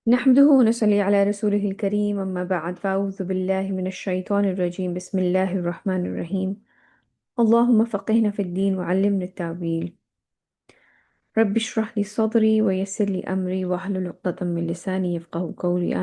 نحمده ونصلي على رسوله الكريم أما بعد فأعوذ بالله من الشيطان الرجيم بسم الله الرحمن الرحيم اللهم فقهنا في الدين وعلمنا التأويل رب اشرح لي صدري ويسر لي أمري واحلل عقدة من لساني يفقهوا قولي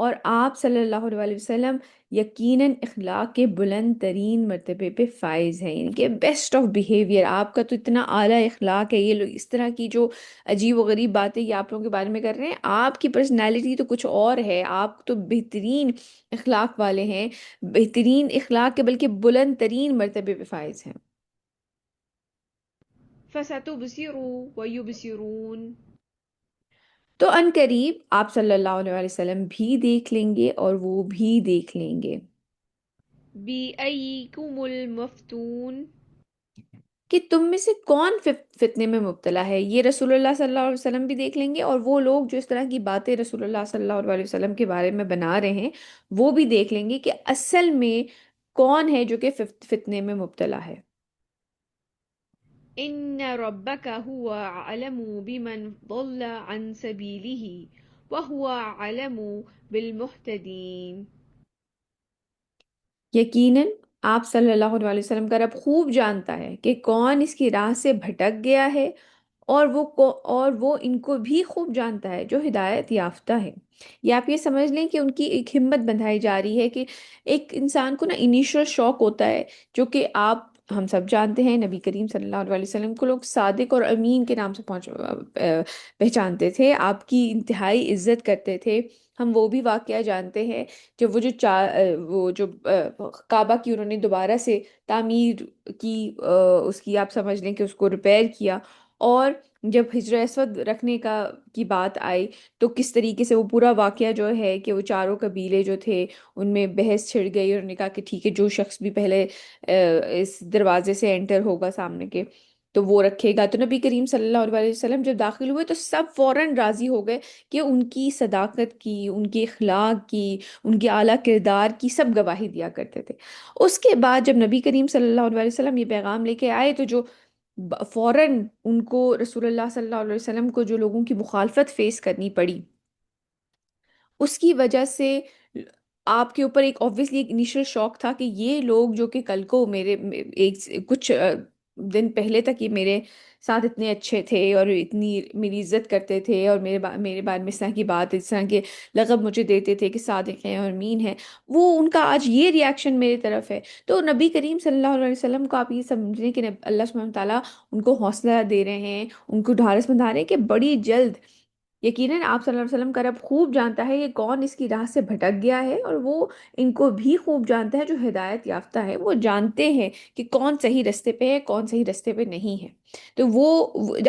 اور آپ صلی اللہ علیہ وسلم یقیناً اخلاق کے بلند ترین مرتبے پہ فائز ہیں، یعنی کہ بیسٹ آف بیہیویئر، آپ کا تو اتنا اعلیٰ اخلاق ہے، یہ لوگ اس طرح کی جو عجیب و غریب باتیں یہ آپ لوگوں کے بارے میں کر رہے ہیں، آپ کی پرسنالٹی تو کچھ اور ہے، آپ تو بہترین اخلاق والے ہیں، بہترین اخلاق کے بلکہ بلند ترین مرتبے پہ فائز ہیں۔ فستبصر ويبصرون تو ان قریب آپ صلی اللہ علیہ وسلم بھی دیکھ لیں گے اور وہ بھی دیکھ لیں گے بأيكم المفتون کہ تم میں سے کون فتنے میں مبتلا ہے، یہ رسول اللہ صلی اللہ علیہ وسلم بھی دیکھ لیں گے، اور وہ لوگ جو اس طرح کی باتیں رسول اللہ صلی اللہ علیہ وسلم کے بارے میں بنا رہے ہیں وہ بھی دیکھ لیں گے کہ اصل میں کون ہے جو کہ فتنے میں مبتلا ہے۔ إن ربك هو أعلم بمن ضل عن سبيله وهو أعلم بالمهتدين یقیناً آپ صلی اللہ علیہ وسلم کا رب خوب جانتا ہے کہ کون اس کی راہ سے بھٹک گیا ہے، اور وہ ان کو بھی خوب جانتا ہے جو ہدایت یافتہ ہے۔ یا آپ یہ سمجھ لیں کہ ان کی ایک ہمت بندھائی جا رہی ہے کہ ایک انسان کو نا انیشل شوق ہوتا ہے، جو کہ آپ ہم سب جانتے ہیں نبی کریم صلی اللہ علیہ وسلم کو لوگ صادق اور امین کے نام سے پہچانتے تھے، آپ کی انتہائی عزت کرتے تھے۔ ہم وہ بھی واقعہ جانتے ہیں جب وہ جو کعبہ کی انہوں نے دوبارہ سے تعمیر کی، اس کی آپ سمجھ لیں کہ اس کو ریپیئر کیا، اور جب حجر اسود رکھنے کی بات آئی تو کس طریقے سے وہ پورا واقعہ جو ہے کہ وہ چاروں قبیلے جو تھے ان میں بحث چھڑ گئی، اور انہوں نے کہا کہ ٹھیک ہے جو شخص بھی پہلے اس دروازے سے انٹر ہوگا سامنے کے تو وہ رکھے گا۔ تو نبی کریم صلی اللہ علیہ وسلم جب داخل ہوئے تو سب فوراً راضی ہو گئے کہ ان کی صداقت کی، ان کے اخلاق کی، ان کے اعلیٰ کردار کی سب گواہی دیا کرتے تھے۔ اس کے بعد جب نبی کریم صلی اللہ علیہ وسلم یہ پیغام لے کے آئے تو جو فوراً ان کو رسول اللہ صلی اللہ علیہ وسلم کو جو لوگوں کی مخالفت فیس کرنی پڑی، اس کی وجہ سے آپ کے اوپر ایک obviously ایک انیشل شوق تھا کہ یہ لوگ جو کہ کل کو کچھ دن پہلے تک یہ میرے ساتھ اتنے اچھے تھے اور اتنی میری عزت کرتے تھے، اور میرے بارے میں اس طرح کی بات، اس طرح کے لقب مجھے دیتے تھے کہ صادق ہیں اور امین ہیں، وہ ان کا آج یہ ریاکشن میری طرف ہے۔ تو نبی کریم صلی اللہ علیہ وسلم کو آپ یہ سمجھیں کہ اللہ سبحانہ وتعالیٰ ان کو حوصلہ دے رہے ہیں، ان کو ڈھارس بندھا رہے ہیں کہ بڑی جلد یقیناً آپ صلی اللہ علیہ وسلم کا رب خوب جانتا ہے کہ کون اس کی راہ سے بھٹک گیا ہے، اور وہ ان کو بھی خوب جانتا ہے جو ہدایت یافتہ ہے، وہ جانتے ہیں کہ کون صحیح رستے پہ ہے کون صحیح رستے پہ نہیں ہے۔ تو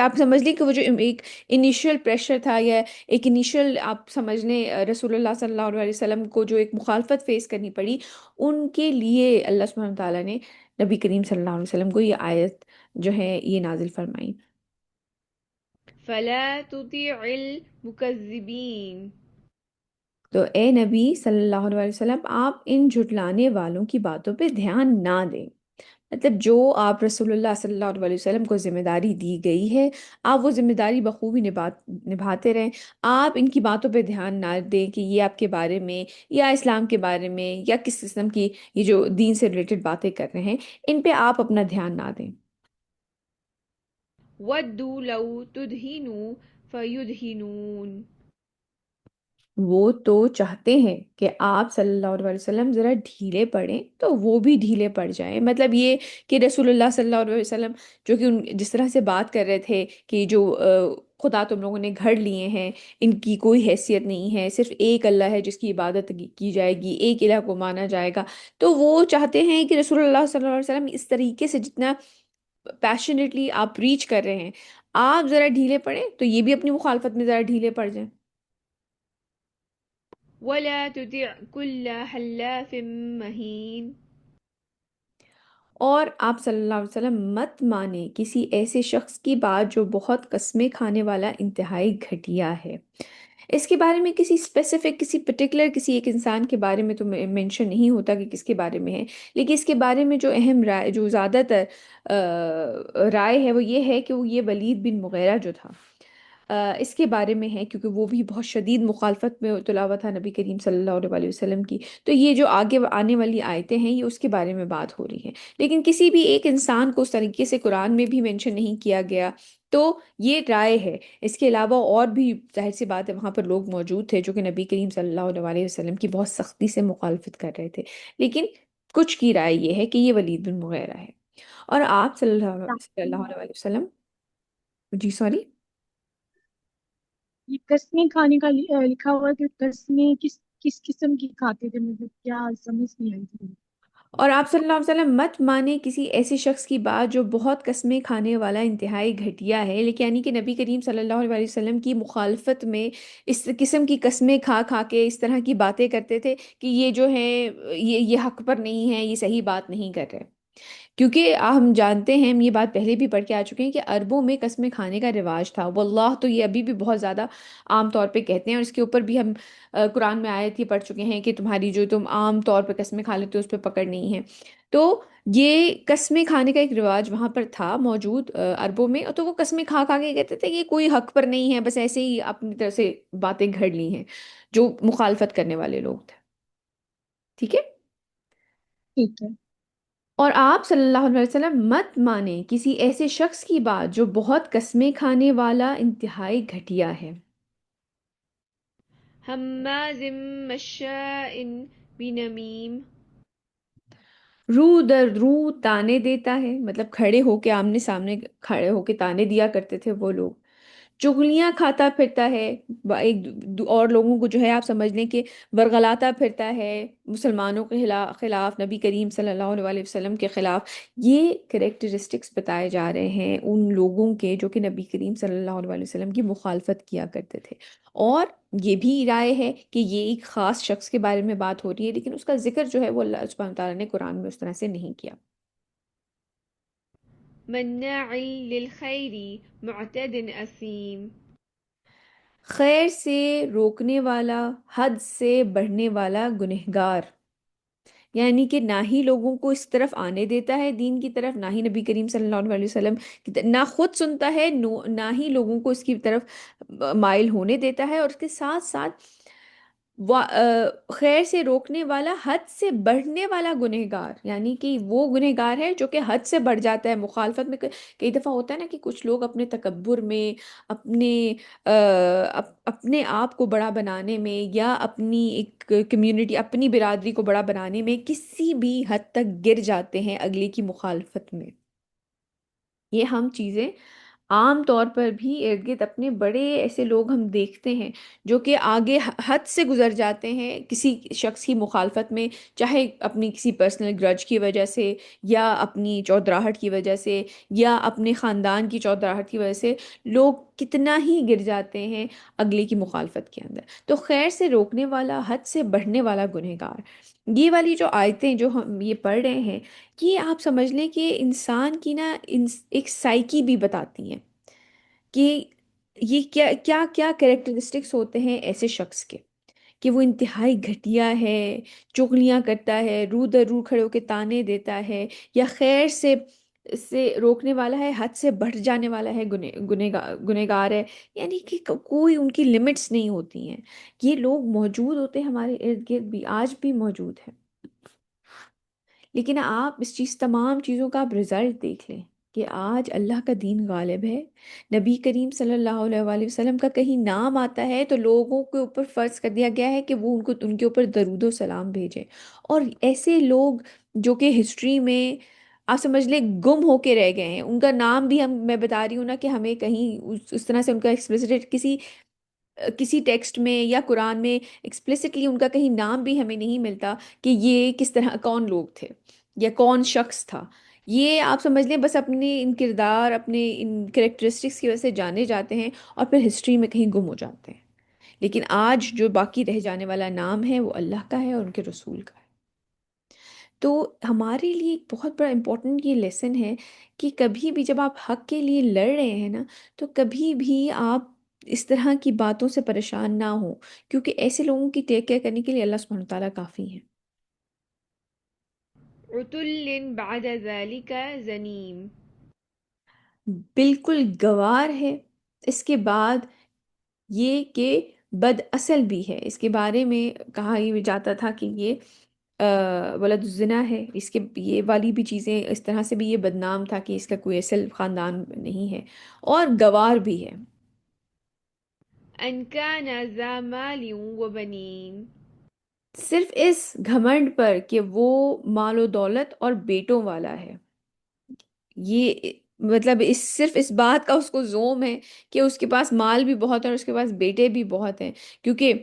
آپ سمجھ لیں کہ وہ جو ایک انیشل پریشر تھا، یا ایک انیشل آپ سمجھ لیں رسول اللہ صلی اللہ علیہ وسلم کو جو ایک مخالفت فیس کرنی پڑی، ان کے لیے اللہ سبحانہ تعالیٰ نے نبی کریم صلی اللہ علیہ وسلم کو یہ آیت جو ہے یہ نازل فرمائی۔ فلا تطيع المكذبين تو اے نبی صلی اللہ علیہ وسلم آپ ان جھٹلانے والوں کی باتوں پہ دھیان نہ دیں، مطلب جو آپ رسول اللہ صلی اللہ علیہ وسلم کو ذمہ داری دی گئی ہے آپ وہ ذمہ داری بخوبی نبھاتے رہیں، آپ ان کی باتوں پہ دھیان نہ دیں کہ یہ آپ کے بارے میں یا اسلام کے بارے میں یا کس قسم کی یہ جو دین سے ریلیٹڈ باتیں کر رہے ہیں ان پہ آپ اپنا دھیان نہ دیں۔ ودوا لو تدهنوا فيدهنون وہ تو چاہتے ہیں کہ آپ صلی اللہ علیہ وسلم ذرا ڈھیلے پڑیں تو وہ بھی ڈھیلے پڑ جائیں، مطلب یہ کہ رسول اللہ صلی اللہ علیہ وسلم جو کہ جس طرح سے بات کر رہے تھے کہ جو خدا تم لوگوں نے گھڑ لیے ہیں ان کی کوئی حیثیت نہیں ہے، صرف ایک اللہ ہے جس کی عبادت کی جائے گی، ایک الہ کو مانا جائے گا، تو وہ چاہتے ہیں کہ رسول اللہ صلی اللہ علیہ وسلم اس طریقے سے جتنا پیشنیٹلی آپ ریچ کر رہے ہیں آپ ذرا ڈھیلے پڑیں تو یہ بھی اپنی مخالفت میں ذرا ڈھیلے پڑ جائیں۔ ولا تطع كل حلاف مهين اور آپ صلی اللہ علیہ وسلم مت مانے کسی ایسے شخص کی بات جو بہت قسمیں کھانے والا انتہائی گھٹیا ہے۔ اس کے بارے میں کسی اسپیسیفک کسی پرٹیکولر کسی ایک انسان کے بارے میں تو مینشن نہیں ہوتا کہ کس کے بارے میں ہے، لیکن اس کے بارے میں جو اہم رائے جو زیادہ تر رائے ہے وہ یہ ہے کہ وہ یہ ولید بن مغیرہ جو تھا، اس کے بارے میں ہے، کیونکہ وہ بھی بہت شدید مخالفت میں تلا ہوا تھا نبی کریم صلی اللہ علیہ وسلم کی. تو یہ جو آگے آنے والی آیتیں ہیں یہ اس کے بارے میں بات ہو رہی ہیں. لیکن کسی بھی ایک انسان کو اس طریقے سے قرآن میں بھی مینشن نہیں کیا گیا. تو یہ رائے ہے. اس کے علاوہ اور بھی ظاہر سی بات ہے وہاں پر لوگ موجود تھے جو کہ نبی کریم صلی اللہ علیہ وسلم کی بہت سختی سے مخالفت کر رہے تھے. لیکن کچھ کی رائے یہ ہے کہ یہ ولید بن مغیرہ ہے. اور آپ صلی اللہ علیہ وسلم. جی سوری. یہ قسمیں کھانے کا لکھا ہوا ہے کہ قسمیں کس کس قسم کی کھاتے تھے، مطلب کیا سمجھ نہیں آئی تھی. اور آپ صلی اللہ علیہ وسلم مت مانے کسی ایسے شخص کی بات جو بہت قسمیں کھانے والا انتہائی گھٹیا ہے، لیکن یعنی کہ نبی کریم صلی اللہ علیہ وسلم کی مخالفت میں اس قسم کی قسمیں کھا کھا کے اس طرح کی باتیں کرتے تھے کہ یہ جو ہے یہ حق پر نہیں ہے، یہ صحیح بات نہیں کر رہے. کیونکہ ہم جانتے ہیں، ہم یہ بات پہلے بھی پڑھ کے آ چکے ہیں کہ عربوں میں قسمیں کھانے کا رواج تھا. واللہ تو یہ ابھی بھی بہت زیادہ عام طور پہ کہتے ہیں، اور اس کے اوپر بھی ہم قرآن میں آیت ہی پڑھ چکے ہیں کہ تمہاری جو تم عام طور پہ قسمیں کھا لیتے ہو اس پہ پکڑ نہیں ہے. تو یہ قسمیں کھانے کا ایک رواج وہاں پر تھا موجود عربوں میں. تو وہ قسمیں کھا کھا کے کہتے تھے کہ کوئی حق پر نہیں ہے، بس ایسے ہی اپنی طرف سے باتیں گھڑ لی ہیں جو مخالفت کرنے والے لوگ تھے. ٹھیک ہے. ٹھیک ہے. اور آپ صلی اللہ علیہ وسلم مت مانیں کسی ایسے شخص کی بات جو بہت قسمیں کھانے والا انتہائی گھٹیا ہے. هماز مشاء بنمیم. رو در رو تانے دیتا ہے، مطلب کھڑے ہو کے آمنے سامنے کھڑے ہو کے تانے دیا کرتے تھے وہ لوگ. چغلیاں کھاتا پھرتا ہے، اور لوگوں کو جو ہے آپ سمجھ لیں کہ ورغلاتا پھرتا ہے مسلمانوں کے خلاف، نبی کریم صلی اللہ علیہ وسلم کے خلاف. یہ کریکٹرسٹکس بتائے جا رہے ہیں ان لوگوں کے جو کہ نبی کریم صلی اللہ علیہ وسلم کی مخالفت کیا کرتے تھے. اور یہ بھی رائے ہے کہ یہ ایک خاص شخص کے بارے میں بات ہو رہی ہے، لیکن اس کا ذکر جو ہے وہ اللہ سبحانہ تعالیٰ نے قرآن میں اس طرح سے نہیں کیا. مناع للخير معتد أثيم. خیر سے روکنے والا، حد سے بڑھنے والا گنہگار. یعنی کہ نہ ہی لوگوں کو اس طرف آنے دیتا ہے دین کی طرف، نہ ہی نبی کریم صلی اللہ علیہ وسلم نہ خود سنتا ہے، نہ ہی لوگوں کو اس کی طرف مائل ہونے دیتا ہے. اور اس کے ساتھ ساتھ خیر سے روکنے والا، حد سے بڑھنے والا گنہگار. یعنی کہ وہ گنہگار ہے جو کہ حد سے بڑھ جاتا ہے مخالفت میں. کئی دفعہ ہوتا ہے نا کہ کچھ لوگ اپنے تکبر میں، اپنے اپنے آپ کو بڑا بنانے میں، یا اپنی ایک کمیونٹی، اپنی برادری کو بڑا بنانے میں کسی بھی حد تک گر جاتے ہیں اگلے کی مخالفت میں. یہ ہم چیزیں عام طور پر بھی ارد گرد اپنے بڑے ایسے لوگ ہم دیکھتے ہیں جو کہ آگے حد سے گزر جاتے ہیں کسی شخص کی مخالفت میں، چاہے اپنی کسی پرسنل گرج کی وجہ سے، یا اپنی چودراہٹ کی وجہ سے، یا اپنے خاندان کی چودراہٹ کی وجہ سے. لوگ کتنا ہی گر جاتے ہیں اگلے کی مخالفت کے اندر. تو خیر سے روکنے والا، حد سے بڑھنے والا گنہگار. یہ والی جو آیتیں جو ہم یہ پڑھ رہے ہیں، یہ آپ سمجھ لیں کہ انسان کی نا ایک سائیکی بھی بتاتی ہیں کہ یہ کیا کیا کیا کریکٹرسٹکس ہوتے ہیں ایسے شخص کے، کہ وہ انتہائی گھٹیا ہے، چغلیاں کرتا ہے، رو در رو کھڑے ہو کے تانے دیتا ہے، یا خیر سے روکنے والا ہے، حد سے بڑھ جانے والا ہے، گنہگار ہے. یعنی کہ کوئی ان کی لمٹس نہیں ہوتی ہیں. یہ لوگ موجود ہوتے ہیں ہمارے ارد گرد بھی، آج بھی موجود ہیں. لیکن آپ اس چیز، تمام چیزوں کا آپ رزلٹ دیکھ لیں کہ آج اللہ کا دین غالب ہے. نبی کریم صلی اللہ علیہ وآلہ وسلم کا کہیں نام آتا ہے تو لوگوں کے اوپر فرض کر دیا گیا ہے کہ وہ ان کے اوپر درود و سلام بھیجیں. اور ایسے لوگ جو کہ ہسٹری میں آپ سمجھ لیں گم ہو کے رہ گئے ہیں، ان کا نام بھی میں بتا رہی ہوں نا کہ ہمیں کہیں اس طرح سے ان کا ایکسپلسٹ کسی ٹیکسٹ میں یا قرآن میں ایکسپلیسٹلی ان کا کہیں نام بھی ہمیں نہیں ملتا کہ یہ کس طرح کون لوگ تھے یا کون شخص تھا. یہ آپ سمجھ لیں بس اپنے ان کردار، اپنے ان کریکٹرسٹکس کی وجہ سے جانے جاتے ہیں اور پھر ہسٹری میں کہیں گم ہو جاتے ہیں. لیکن آج جو باقی رہ جانے والا نام ہے وہ اللہ کا ہے اور ان کے رسول کا ہے. تو ہمارے لیے ایک بہت بڑا امپورٹنٹ یہ لیسن ہے کہ کبھی بھی جب آپ حق کے لیے لڑ رہے ہیں نا، تو کبھی بھی آپ اس طرح کی باتوں سے پریشان نہ ہوں، کیونکہ ایسے لوگوں کی ٹیک کیئر کرنے کے لیے اللہ سبحانہ تعالیٰ کافی ہے. عتل بعد ذلك زنيم. بالکل گوار ہے اس کے بعد یہ کہ بد اصل بھی ہے، اس کے بارے میں کہا یہ جاتا تھا کہ یہ ولد الزنا ہے، اس کے یہ والی بھی چیزیں اس طرح سے بھی یہ بدنام تھا کہ اس کا کوئی اصل خاندان نہیں ہے، اور گوار بھی ہے، أن كان ذا مال وبنين. صرف اس گھمنڈ پر کہ وہ مال و دولت اور بیٹوں والا ہے۔ یہ مطلب صرف اس بات کا اس کو زوم ہے کہ اس کے پاس مال بھی بہت ہے اور اس کے پاس بیٹے بھی بہت ہیں، کیونکہ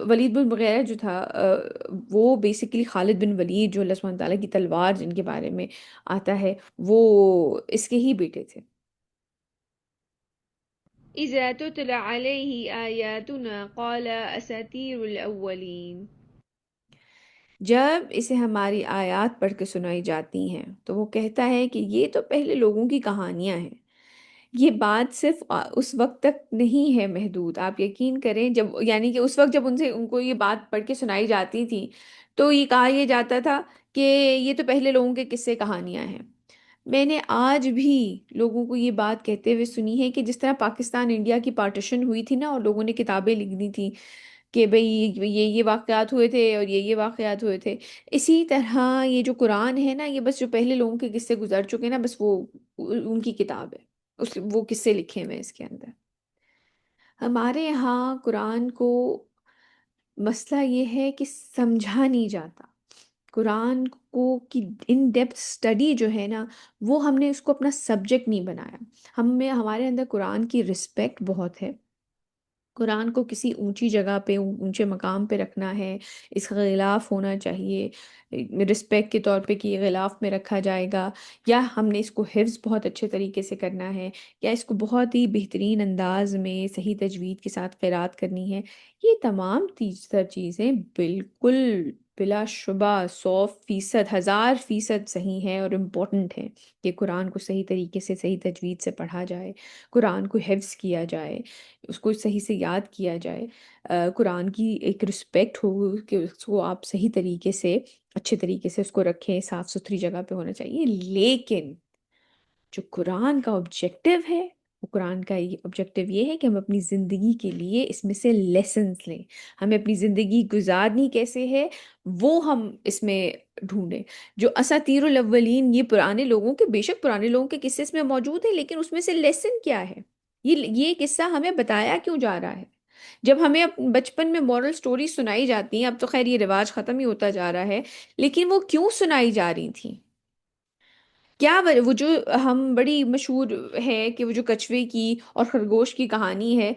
ولید بن مغیرہ جو تھا وہ بیسیکلی خالد بن ولید جو اللہ سبحانہ تعالیٰ کی تلوار جن کے بارے میں آتا ہے، وہ اس کے ہی بیٹے تھے۔ إذا تتلى عليه آياتنا قال أساطير الأولين. جب اسے ہماری آیات پڑھ کے سنائی جاتی ہیں تو وہ کہتا ہے کہ یہ تو پہلے لوگوں کی کہانیاں ہیں۔ یہ بات صرف اس وقت تک نہیں ہے محدود، آپ یقین کریں، جب یعنی کہ اس وقت جب ان کو یہ بات پڑھ کے سنائی جاتی تھی تو یہ کہا یہ جاتا تھا کہ یہ تو پہلے لوگوں کے قصے کہانیاں ہیں۔ میں نے آج بھی لوگوں کو یہ بات کہتے ہوئے سنی ہے کہ جس طرح پاکستان انڈیا کی پارٹیشن ہوئی تھی نا، اور لوگوں نے کتابیں لکھنی تھی کہ بھئی یہ واقعات ہوئے تھے اور یہ واقعات ہوئے تھے، اسی طرح یہ جو قرآن ہے نا، یہ بس جو پہلے لوگوں کے قصے گزر چکے نا، بس وہ ان کی کتاب ہے، وہ قصے لکھے ہوئے ہیں اس کے اندر۔ ہمارے یہاں قرآن کو مسئلہ یہ ہے کہ سمجھا نہیں جاتا، قرآن کو کی ان ڈیپتھ اسٹڈی جو ہے نا، وہ ہم نے اس کو اپنا سبجیکٹ نہیں بنایا۔ ہمارے اندر قرآن کی رسپیکٹ بہت ہے، قرآن کو کسی اونچی جگہ پہ اونچے مقام پہ رکھنا ہے، اس کا غلاف ہونا چاہیے رسپیکٹ کے طور پہ کہ یہ غلاف میں رکھا جائے گا، یا ہم نے اس کو حفظ بہت اچھے طریقے سے کرنا ہے، یا اس کو بہت ہی بہترین انداز میں صحیح تجوید کے ساتھ قرات کرنی ہے۔ یہ تمام تیسر چیزیں بالکل بلا شبہ 100%، 1000% صحیح ہیں اور امپورٹنٹ ہیں کہ قرآن کو صحیح طریقے سے صحیح تجوید سے پڑھا جائے، قرآن کو حفظ کیا جائے، اس کو صحیح سے یاد کیا جائے، قرآن کی ایک رسپیکٹ ہو کہ اس کو آپ صحیح طریقے سے اچھے طریقے سے اس کو رکھیں، صاف ستھری جگہ پہ ہونا چاہیے۔ لیکن جو قرآن کا آبجیکٹو ہے، وہ قرآن کا آبجیکٹو یہ ہے کہ ہم اپنی زندگی کے لیے اس میں سے لیسنس لیں، ہمیں اپنی زندگی گزارنی کیسے ہے وہ ہم اس میں ڈھونڈیں۔ جو اساطیر الاولین، یہ پرانے لوگوں کے، بے شک پرانے لوگوں کے قصے اس میں موجود ہیں، لیکن اس میں سے لیسن کیا ہے؟ یہ قصہ ہمیں بتایا کیوں جا رہا ہے؟ جب ہمیں بچپن میں مورل سٹوری سنائی جاتی ہیں، اب تو خیر یہ رواج ختم ہی ہوتا جا رہا ہے، لیکن وہ کیوں سنائی جا رہی تھیں؟ کیا وہ جو ہم بڑی مشہور ہے کہ وہ جو کچھوے کی اور خرگوش کی کہانی ہے،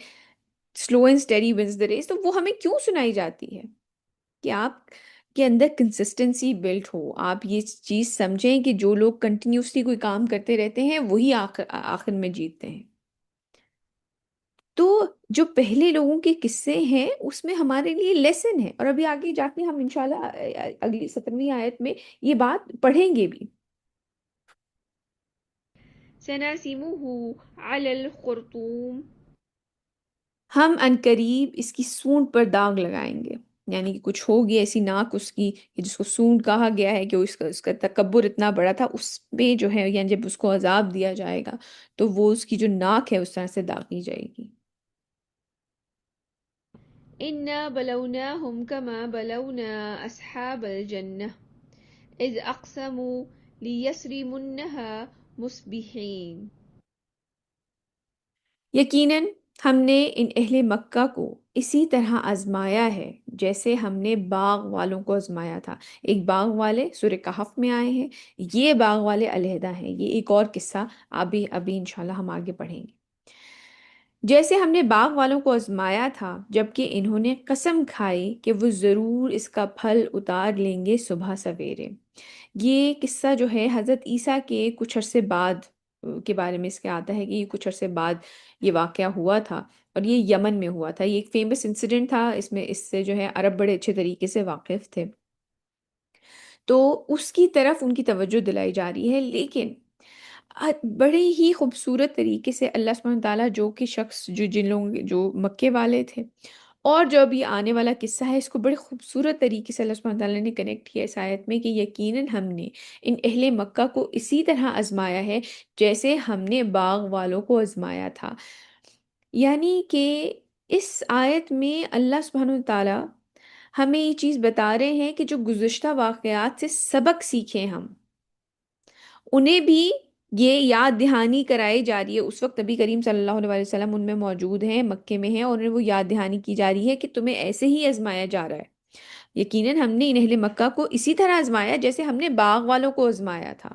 slow and steady wins the race, تو وہ ہمیں کیوں سنائی جاتی ہے؟ کہ آپ کے اندر کنسسٹنسی بلٹ ہو، آپ یہ چیز سمجھیں کہ جو لوگ کنٹینیوسلی کوئی کام کرتے رہتے ہیں وہی آخر آخر میں جیتتے ہیں۔ تو جو پہلے لوگوں کے قصے ہیں اس میں ہمارے لیے لیسن ہے، اور ابھی آگے جا کے ہم انشاءاللہ اگلی 17ویں آیت میں یہ بات پڑھیں گے بھی۔ سنسمه على الخرطوم. ہم عنقریب اس کی سونڈ پر داغ لگائیں گے، یعنی کہ کچھ ہوگی ایسی ناک اس کی کہ جس کو سونڈ کہا گیا ہے، کہ اس کا تکبر اتنا بڑا تھا، اس پہ جو ہے یعنی جب اس کو عذاب دیا جائے گا تو وہ اس کی جو ناک ہے اس طرح سے داغی جائے گی۔ إنا بلوناهم كما بلونا أصحاب الجنة إذ أقسموا ليصرمنها مصبحين. یقیناً ہم نے ان اہل مکہ کو اسی طرح آزمایا ہے جیسے ہم نے باغ والوں کو آزمایا تھا۔ ایک باغ والے سورہ کہف میں آئے ہیں، یہ باغ والے علیحدہ ہیں، یہ ایک اور قصہ ابھی انشاءاللہ ہم آگے پڑھیں گے۔ جیسے ہم نے باغ والوں کو آزمایا تھا جبکہ انہوں نے قسم کھائی کہ وہ ضرور اس کا پھل اتار لیں گے صبح سویرے۔ یہ قصہ جو ہے حضرت عیسیٰ کے کچھ عرصے بعد کے بارے میں اس کے آتا ہے کہ یہ کچھ عرصے بعد یہ واقعہ ہوا تھا، اور یہ یمن میں ہوا تھا۔ یہ ایک فیمس انسیڈنٹ تھا، اس سے جو ہے عرب بڑے اچھے طریقے سے واقف تھے، تو اس کی طرف ان کی توجہ دلائی جا رہی ہے۔ لیکن بڑے ہی خوبصورت طریقے سے اللہ سبحانہ تعالیٰ جو کہ شخص جن لوگ جو مکے والے تھے، اور جو ابھی آنے والا قصہ ہے، اس کو بڑے خوبصورت طریقے سے اللہ سبحانہ تعالیٰ نے کنیکٹ کیا اس آیت میں کہ یقیناً ہم نے ان اہل مکہ کو اسی طرح آزمایا ہے جیسے ہم نے باغ والوں کو آزمایا تھا۔ یعنی کہ اس آیت میں اللہ سبحانہ و تعالی ہمیں یہ چیز بتا رہے ہیں کہ جو گزشتہ واقعات سے سبق سیکھیں ہم، انہیں بھی یہ یاد دہانی کرائی جا رہی ہے۔ اس وقت نبی کریم صلی اللہ علیہ وسلم ان میں موجود ہیں، مکے میں ہیں، اور انہیں وہ یاد دہانی کی جا رہی ہے کہ تمہیں ایسے ہی آزمایا جا رہا ہے۔ یقیناً ہم نے ان اہل مکہ کو اسی طرح آزمایا جیسے ہم نے باغ والوں کو آزمایا تھا۔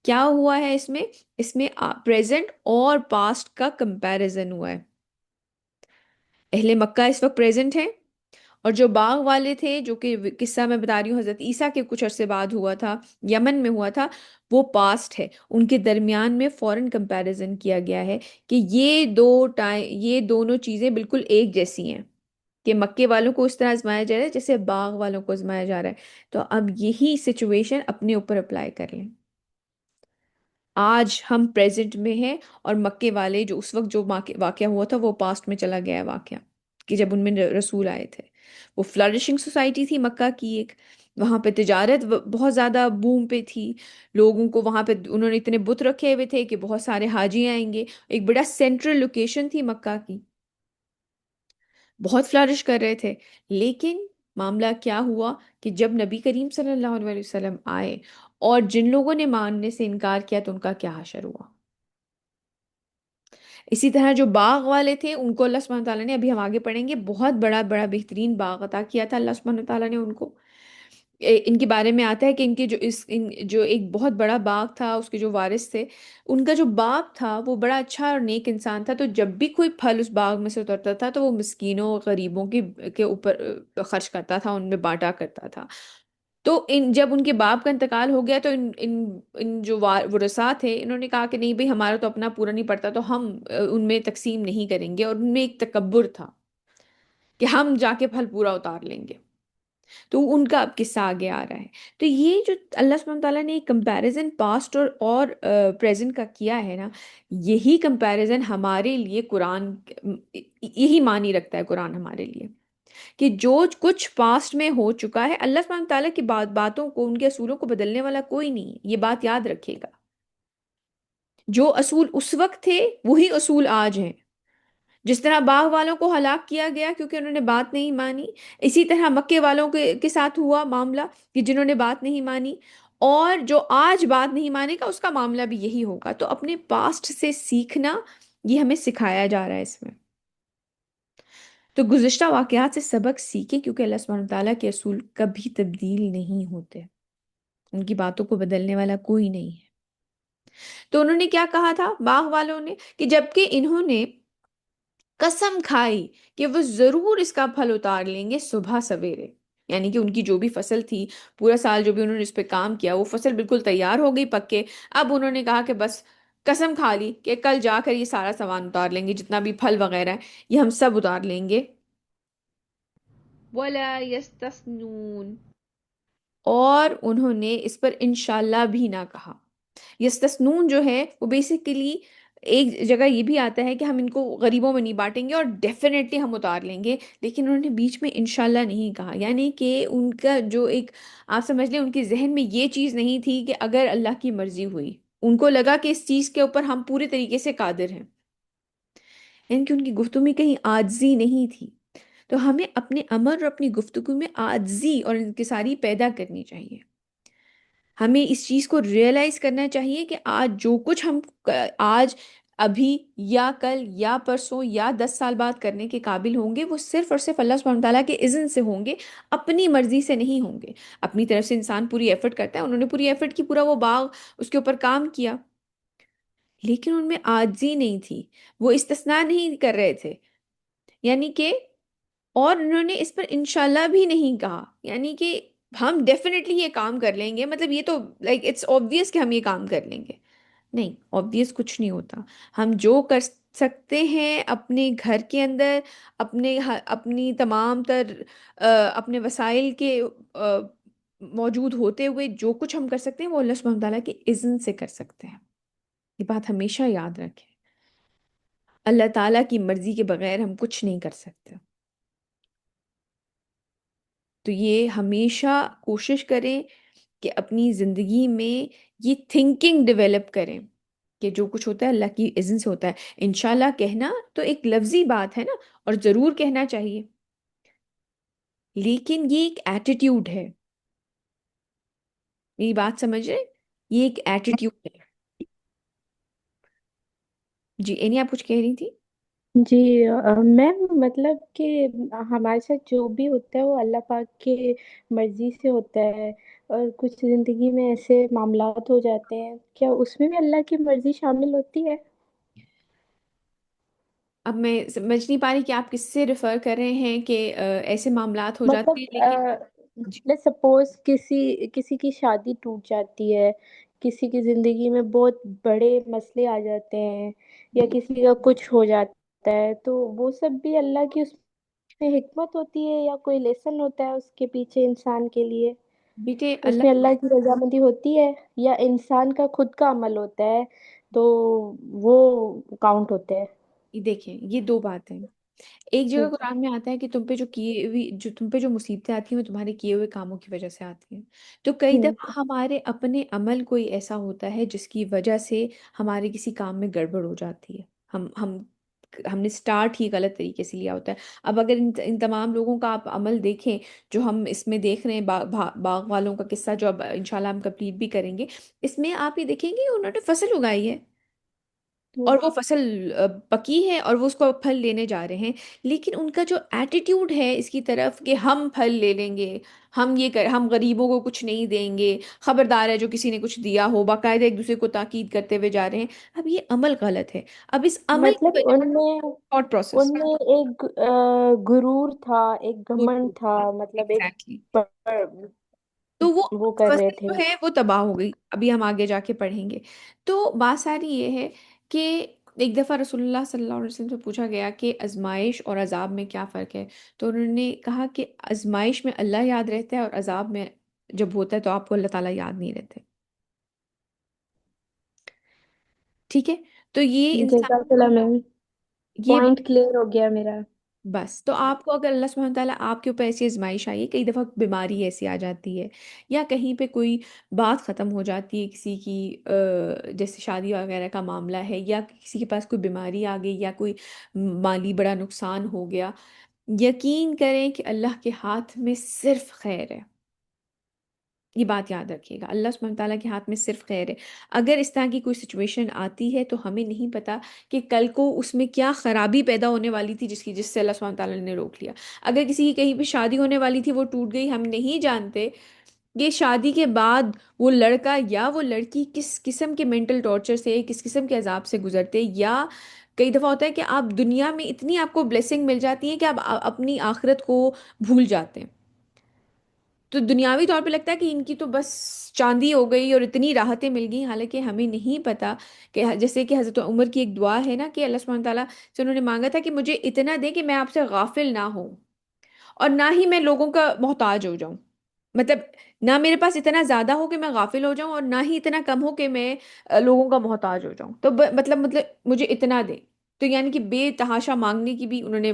کیا ہوا ہے اس میں؟ اس میں پریزنٹ اور پاسٹ کا کمپیریزن ہوا ہے۔ اہل مکہ اس وقت پریزنٹ ہیں، اور جو باغ والے تھے، جو کہ قصہ میں بتا رہی ہوں حضرت عیسیٰ کے کچھ عرصے بعد ہوا تھا، یمن میں ہوا تھا، وہ پاسٹ ہے۔ ان کے درمیان میں فوراً کمپیریزن کیا گیا ہے کہ یہ دونوں چیزیں بالکل ایک جیسی ہیں، کہ مکے والوں کو اس طرح آزمایا جا رہا ہے جیسے باغ والوں کو آزمایا جا رہا ہے۔ تو اب یہی سچویشن اپنے اوپر اپلائی کر لیں۔ آج ہم پریزنٹ میں ہیں، اور مکے والے جو اس وقت جو واقعہ ہوا تھا وہ پاسٹ میں چلا گیا ہے واقعہ، کہ جب ان میں رسول آئے تھے۔ وہ فلرشنگ سوسائٹی تھی مکہ کی ایک، وہاں پہ تجارت بہت زیادہ بوم پہ تھی، لوگوں کو وہاں پہ انہوں نے اتنے بت رکھے ہوئے تھے کہ بہت سارے حاجی آئیں گے، ایک بڑا سینٹرل لوکیشن تھی مکہ کی، بہت فلرش کر رہے تھے۔ لیکن معاملہ کیا ہوا کہ جب نبی کریم صلی اللہ علیہ وسلم آئے اور جن لوگوں نے ماننے سے انکار کیا تو ان کا کیا حشر ہوا۔ اسی طرح جو باغ والے تھے ان کو اللہ سبحانہ تعالیٰ نے، ابھی ہم آگے پڑھیں گے، بہت بڑا بڑا بہترین باغ عطا کیا تھا اللہ سبحانہ تعالیٰ نے ان کو۔ ان کے بارے میں آتا ہے کہ ان کے جو ایک بہت بڑا باغ تھا، اس کے جو وارث تھے، ان کا جو باپ تھا وہ بڑا اچھا اور نیک انسان تھا، تو جب بھی کوئی پھل اس باغ میں سے اترتا تھا تو وہ مسکینوں غریبوں کے اوپر خرچ کرتا تھا، ان میں بانٹا کرتا تھا۔ تو جب ان کے باپ کا انتقال ہو گیا تو ان جو ورثاء تھے، انہوں نے کہا کہ نہیں بھئی، ہمارا تو اپنا پورا نہیں پڑتا، تو ہم ان میں تقسیم نہیں کریں گے، اور ان میں ایک تکبر تھا کہ ہم جا کے پھل پورا اتار لیں گے۔ تو ان کا اب قصہ آگے آ رہا ہے۔ تو یہ جو اللہ سبحانہ تعالیٰ نے ایک کمپیریزن پاسٹ اور پریزنٹ کا کیا ہے نا، یہی کمپیریزن ہمارے لیے قرآن، یہی معنی رکھتا ہے قرآن ہمارے لیے، کہ جو کچھ پاسٹ میں ہو چکا ہے، اللہ سبحانہ تعالیٰ کی باتوں کو، ان کے اصولوں کو بدلنے والا کوئی نہیں ہے، یہ بات یاد رکھے گا۔ جو اصول اس وقت تھے وہی اصول آج ہیں۔ جس طرح باغ والوں کو ہلاک کیا گیا کیونکہ انہوں نے بات نہیں مانی، اسی طرح مکے والوں کے ساتھ ہوا معاملہ کہ جنہوں نے بات نہیں مانی، اور جو آج بات نہیں مانے گا اس کا معاملہ بھی یہی ہوگا۔ تو اپنے پاسٹ سے سیکھنا، یہ ہمیں سکھایا جا رہا ہے اس میں۔ تو گزشتہ واقعات سے سبق سیکھیں، کیونکہ اللہ سبحانہ تعالیٰ کے اصول کبھی تبدیل نہیں ہوتے، ان کی باتوں کو بدلنے والا کوئی نہیں ہے۔ تو انہوں نے کیا کہا تھا باغ والوں نے، کہ جبکہ انہوں نے قسم کھائی کہ وہ ضرور اس کا پھل اتار لیں گے صبح سویرے، یعنی کہ ان کی جو بھی فصل تھی، پورا سال جو بھی انہوں نے اس پہ کام کیا، وہ فصل بالکل تیار ہو گئی پک کے، اب انہوں نے کہا کہ بس قسم کھا لی کہ کل جا کر یہ سارا سامان اتار لیں گے، جتنا بھی پھل وغیرہ ہے یہ ہم سب اتار لیں گے۔ ولا يستثنون. اور انہوں نے اس پر انشاءاللہ بھی نہ کہا۔ یستثنون جو ہے وہ بیسیکلی ایک جگہ یہ بھی آتا ہے کہ ہم ان کو غریبوں میں نہیں بانٹیں گے اور ڈیفینیٹلی ہم اتار لیں گے، لیکن انہوں نے بیچ میں انشاءاللہ نہیں کہا، یعنی کہ ان کا جو ایک، آپ سمجھ لیں ان کے ذہن میں یہ چیز نہیں تھی کہ اگر اللہ کی مرضی ہوئی، ان کو لگا کہ اس چیز کے اوپر ہم پورے طریقے سے قادر ہیں، یعنی کہ ان کی گفتگو میں کہیں عاجزی نہیں تھی۔ تو ہمیں اپنے عمل اور اپنی گفتگو میں عاجزی اور انکساری پیدا کرنی چاہیے۔ ہمیں اس چیز کو ریئلائز کرنا چاہیے کہ آج جو کچھ ہم آج، ابھی، یا کل، یا پرسوں، یا 10 سال بعد کرنے کے قابل ہوں گے، وہ صرف اور صرف اللہ سبحانہ تعالیٰ کے اذن سے ہوں گے، اپنی مرضی سے نہیں ہوں گے۔ اپنی طرف سے انسان پوری ایفرٹ کرتا ہے، انہوں نے پوری ایفرٹ کی، پورا وہ باغ اس کے اوپر کام کیا، لیکن ان میں عاجزی نہیں تھی، وہ استثناء نہیں کر رہے تھے، یعنی کہ، اور انہوں نے اس پر انشاءاللہ بھی نہیں کہا، یعنی کہ ہم ڈیفینیٹلی یہ کام کر لیں گے، مطلب یہ تو لائک اٹس obvious کہ ہم یہ کام کر لیں گے۔ نہیں، obvious کچھ نہیں ہوتا۔ ہم جو کر سکتے ہیں اپنے گھر کے اندر، اپنی تمام تر اپنے وسائل کے موجود ہوتے ہوئے جو کچھ ہم کر سکتے ہیں وہ اللہ سبحانہ تعالیٰ کے اذن سے کر سکتے ہیں۔ یہ بات ہمیشہ یاد رکھیں، اللہ تعالیٰ کی مرضی کے بغیر ہم کچھ نہیں کر سکتے۔ تو یہ ہمیشہ کوشش کریں کہ اپنی زندگی میں یہ تھنکنگ ڈیولپ کریں کہ جو کچھ ہوتا ہے اللہ کی اذن سے ہوتا ہے. انشاءاللہ کہنا تو ایک لفظی بات ہے نا، اور ضرور کہنا چاہیے، لیکن یہ ایک ایٹیٹیوڈ ہے. میری بات سمجھ رہے؟ یہ ایک ایٹیٹیوڈ ہے. جی اینی آپ کچھ کہہ رہی تھی؟ جی میم مطلب کہ ہمارے ساتھ جو بھی ہوتا ہے وہ اللہ پاک کے مرضی سے ہوتا ہے، اور کچھ زندگی میں ایسے معاملات ہو جاتے ہیں، کیا اس میں بھی اللہ کی مرضی شامل ہوتی ہے؟ اب میں سمجھ نہیں پا رہی کہ آپ کس سے ریفر کر رہے ہیں کہ ایسے معاملات ہو مطلب جاتے ہیں لیکن. جی. لیٹ سپوز کسی کی شادی ٹوٹ جاتی ہے، کسی کی زندگی میں بہت بڑے مسئلے آ جاتے ہیں، یا کسی کا کچھ ہو جاتا ہے، تو وہ سب بھی اللہ کی اس میں حکمت ہوتی ہے، یا کوئی لیسن ہوتا ہے اس کے پیچھے انسان کے لیے؟ بیٹے اس میں اللہ، اللہ کی رضامندی ہوتی ہے، یا انسان کا خود کا عمل ہوتا ہے تو وہ کاؤنٹ ہوتے ہیں؟ یہ دیکھیں یہ دو باتیں. ایک جگہ ٹھیک ہے۔ قرآن میں آتا ہے کہ تم پہ جو مصیبتیں آتی ہیں وہ تمہارے کیے ہوئے کاموں کی وجہ سے آتی ہیں. تو کئی ٹھیک دفعہ ہمارے اپنے عمل کوئی ایسا ہوتا ہے جس کی وجہ سے ہمارے کسی کام میں گڑبڑ ہو جاتی ہے. ہم نے سٹارٹ ہی غلط طریقے سے لیا ہوتا ہے. اب اگر ان تمام لوگوں کا آپ عمل دیکھیں جو ہم اس میں دیکھ رہے ہیں، باغ والوں کا قصہ جو اب انشاءاللہ ہم کمپلیٹ بھی کریں گے، اس میں آپ یہ دیکھیں گے انہوں نے فصل اگائی ہے، ہے۔ اور وہ فصل پکی ہے اور وہ اس کو پھل لینے جا رہے ہیں، لیکن ان کا جو ایٹیٹیوڈ ہے اس کی طرف کہ ہم پھل لے لیں گے، ہم غریبوں کو کچھ نہیں دیں گے، خبردار ہے جو کسی نے کچھ دیا ہو، باقاعدہ ایک دوسرے کو تاکید کرتے ہوئے جا رہے ہیں. اب یہ عمل غلط ہے. اب اس عمل کی مطلب وجہ ان میں تھاٹ پروسیس. ان میں ایک غرور تھا، ایک گھمنڈ تھا، مطلب ایک ایگزیکٹلی. بڑ- تو وہ وہ کر رہے فصل تھے۔ جو ہے وہ تباہ ہو گئی. ابھی ہم آگے جا کے پڑھیں گے. تو بات ساری یہ ہے کہ ایک دفعہ رسول اللہ صلی اللہ علیہ وسلم سے پوچھا گیا کہ آزمائش اور عذاب میں کیا فرق ہے. تو انہوں نے کہا کہ آزمائش میں اللہ یاد رہتا ہے، اور عذاب میں جب ہوتا ہے تو آپ کو اللہ تعالیٰ یاد نہیں رہتے. ٹھیک ہے. تو یہ انسان، جزاک اللہ میم، یہ پوائنٹ کلیئر ہو گیا میرا۔ بس تو آپ کو اگر اللہ سبحانہ تعالیٰ آپ کے اوپر ایسی آزمائش آئی ہے، کئی دفعہ بیماری ایسی آ جاتی ہے، یا کہیں پہ کوئی بات ختم ہو جاتی ہے کسی کی، جیسے شادی وغیرہ کا معاملہ ہے، یا کسی کے پاس کوئی بیماری آ گئی، یا کوئی مالی بڑا نقصان ہو گیا، یقین کریں کہ اللہ کے ہاتھ میں صرف خیر ہے. یہ بات یاد رکھیے گا، اللہ سبحانہ تعالیٰ کے ہاتھ میں صرف خیر ہے. اگر اس طرح کی کوئی سچویشن آتی ہے تو ہمیں نہیں پتا کہ کل کو اس میں کیا خرابی پیدا ہونے والی تھی جس سے اللہ سبحانہ تعالیٰ نے روک لیا. اگر کسی کی کہیں پہ شادی ہونے والی تھی وہ ٹوٹ گئی، ہم نہیں جانتے کہ شادی کے بعد وہ لڑکا یا وہ لڑکی کس قسم کے مینٹل ٹارچر سے، کس قسم کے عذاب سے گزرتے. یا کئی دفعہ ہوتا ہے کہ آپ دنیا میں اتنی آپ کو بلیسنگ مل جاتی ہے کہ آپ اپنی آخرت کو بھول جاتے ہیں. تو دنیاوی طور پہ لگتا ہے کہ ان کی تو بس چاندی ہو گئی اور اتنی راحتیں مل گئی، حالانکہ ہمیں نہیں پتا کہ جیسے کہ حضرت عمر کی ایک دعا ہے نا کہ اللہ سبحانہ تعالیٰ سے انہوں نے مانگا تھا کہ مجھے اتنا دے کہ میں آپ سے غافل نہ ہوں، اور نہ ہی میں لوگوں کا محتاج ہو جاؤں. مطلب نہ میرے پاس اتنا زیادہ ہو کہ میں غافل ہو جاؤں، اور نہ ہی اتنا کم ہو کہ میں لوگوں کا محتاج ہو جاؤں. تو مطلب مجھے اتنا دے. تو یعنی کہ بے تحاشا مانگنے کی بھی انہوں نے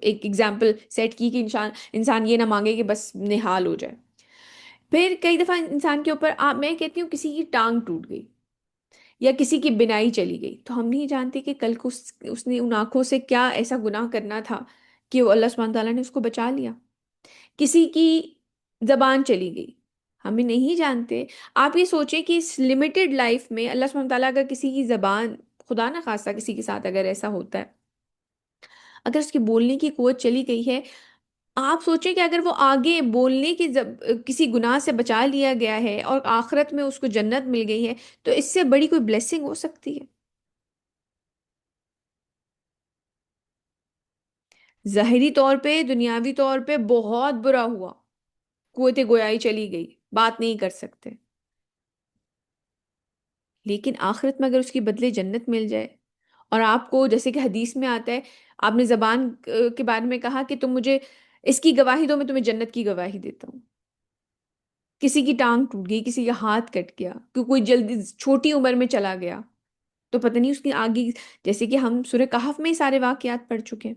ایک ایگزامپل سیٹ کی کہ انسان یہ نہ مانگے کہ بس نہال ہو جائے. پھر کئی دفعہ انسان کے اوپر میں کہتی ہوں کسی کی ٹانگ ٹوٹ گئی یا کسی کی بینائی چلی گئی، تو ہم نہیں جانتے کہ کل کو اس نے ان آنکھوں سے کیا ایسا گناہ کرنا تھا کہ وہ اللہ سبحانہ تعالیٰ نے اس کو بچا لیا. کسی کی زبان چلی گئی، ہمیں نہیں جانتے. آپ یہ سوچیں کہ اس لمیٹڈ لائف میں اللہ سبحانہ تعالیٰ اگر کسی کی زبان، خدا نہ خواستہ کسی کے ساتھ اگر ایسا ہوتا ہے، اگر اس کی بولنے کی قوت چلی گئی ہے، آپ سوچیں کہ اگر وہ آگے بولنے کی کسی گناہ سے بچا لیا گیا ہے اور آخرت میں اس کو جنت مل گئی ہے، تو اس سے بڑی کوئی بلیسنگ ہو سکتی ہے؟ ظاہری طور پہ، دنیاوی طور پہ بہت برا ہوا، قوت گویائی چلی گئی، بات نہیں کر سکتے، لیکن آخرت میں اگر اس کی بدلے جنت مل جائے، اور آپ کو جیسے کہ حدیث میں آتا ہے، آپ نے زبان کے بارے میں کہا کہ تم مجھے اس کی گواہی دو، میں تمہیں جنت کی گواہی دیتا ہوں. کسی کی ٹانگ ٹوٹ گئی، کسی کا ہاتھ کٹ گیا، کوئی جلدی چھوٹی عمر میں چلا گیا، تو پتہ نہیں اس کی آگے، جیسے کہ ہم سورہ کہف میں ہی سارے واقعات پڑھ چکے ہیں.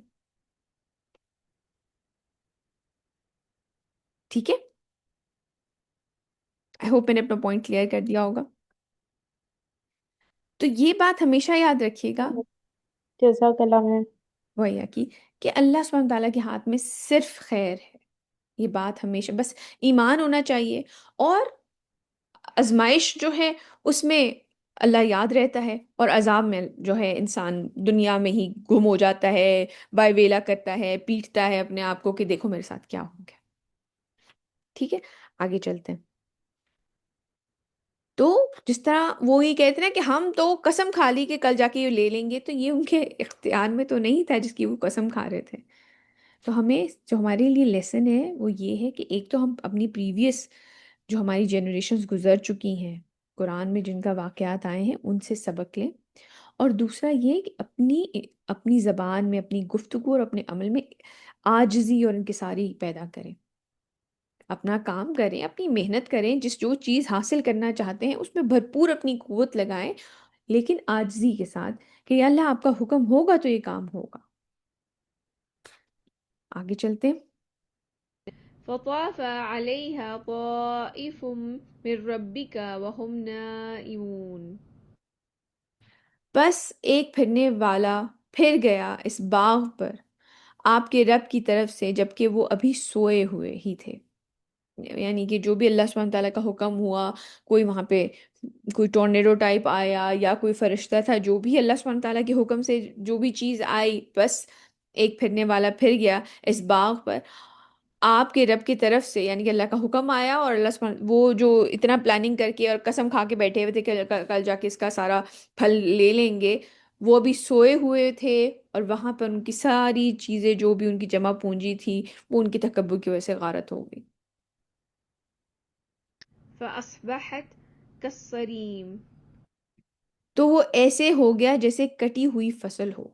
ٹھیک ہے، آئی ہوپ میں نے اپنا پوائنٹ کلیئر کر دیا ہوگا. تو یہ بات ہمیشہ یاد رکھیے گا جزاک اللہ میں. گویا کی، کہ اللہ سبحانہ تعالیٰ کے ہاتھ میں صرف خیر ہے. یہ بات ہمیشہ بس ایمان ہونا چاہیے. اور آزمائش جو ہے اس میں اللہ یاد رہتا ہے، اور عذاب میں جو ہے انسان دنیا میں ہی گم ہو جاتا ہے، بائی ویلا کرتا ہے، پیٹتا ہے اپنے آپ کو کہ دیکھو میرے ساتھ کیا ہو گیا. ٹھیک ہے، آگے چلتے ہیں. تو جس طرح وہ یہ کہتے ہیں نا کہ ہم تو قسم کھا لی کہ کل جا کے یہ لے لیں گے، تو یہ ان کے اختیار میں تو نہیں تھا جس کی وہ قسم کھا رہے تھے. تو ہمیں جو ہمارے لیے لیسن ہے وہ یہ ہے کہ ایک تو ہم اپنی پریویس جو ہماری جنریشنز گزر چکی ہیں، قرآن میں جن کا واقعات آئے ہیں ان سے سبق لیں. اور دوسرا یہ کہ اپنی اپنی زبان میں، اپنی گفتگو اور اپنے عمل میں عاجزی اور انکساری پیدا کریں. اپنا کام کریں، اپنی محنت کریں، جو چیز حاصل کرنا چاہتے ہیں اس میں بھرپور اپنی قوت لگائیں، لیکن عاجزی کے ساتھ کہ یا اللہ آپ کا حکم ہوگا تو یہ کام ہوگا. آگے چلتے ہیں. فطاف عليها طائف من ربك وهم نائمون. بس ایک پھرنے والا پھر گیا اس باغ پر آپ کے رب کی طرف سے جبکہ وہ ابھی سوئے ہوئے ہی تھے. یعنی کہ جو بھی اللہ سبحانہ تعالیٰ کا حکم ہوا، کوئی وہاں پہ کوئی ٹورنیڈو ٹائپ آیا یا کوئی فرشتہ تھا، جو بھی اللہ سبحانہ تعالیٰ کے حکم سے جو بھی چیز آئی، بس ایک پھرنے والا پھر گیا اس باغ پر آپ کے رب کی طرف سے. یعنی کہ اللہ کا حکم آیا اور اللہ سبحانہ وہ جو اتنا پلاننگ کر کے اور قسم کھا کے بیٹھے ہوئے تھے کہ کل جا کے اس کا سارا پھل لے لیں گے، وہ ابھی سوئے ہوئے تھے. اور وہاں پر ان کی ساری چیزیں جو بھی ان کی جمع پونجی تھی وہ ان کی تکبر کی وجہ سے غارت ہو گئی. فأصبحت كالصريم. تو وہ ایسے ہو گیا جیسے کٹی ہوئی فصل ہو.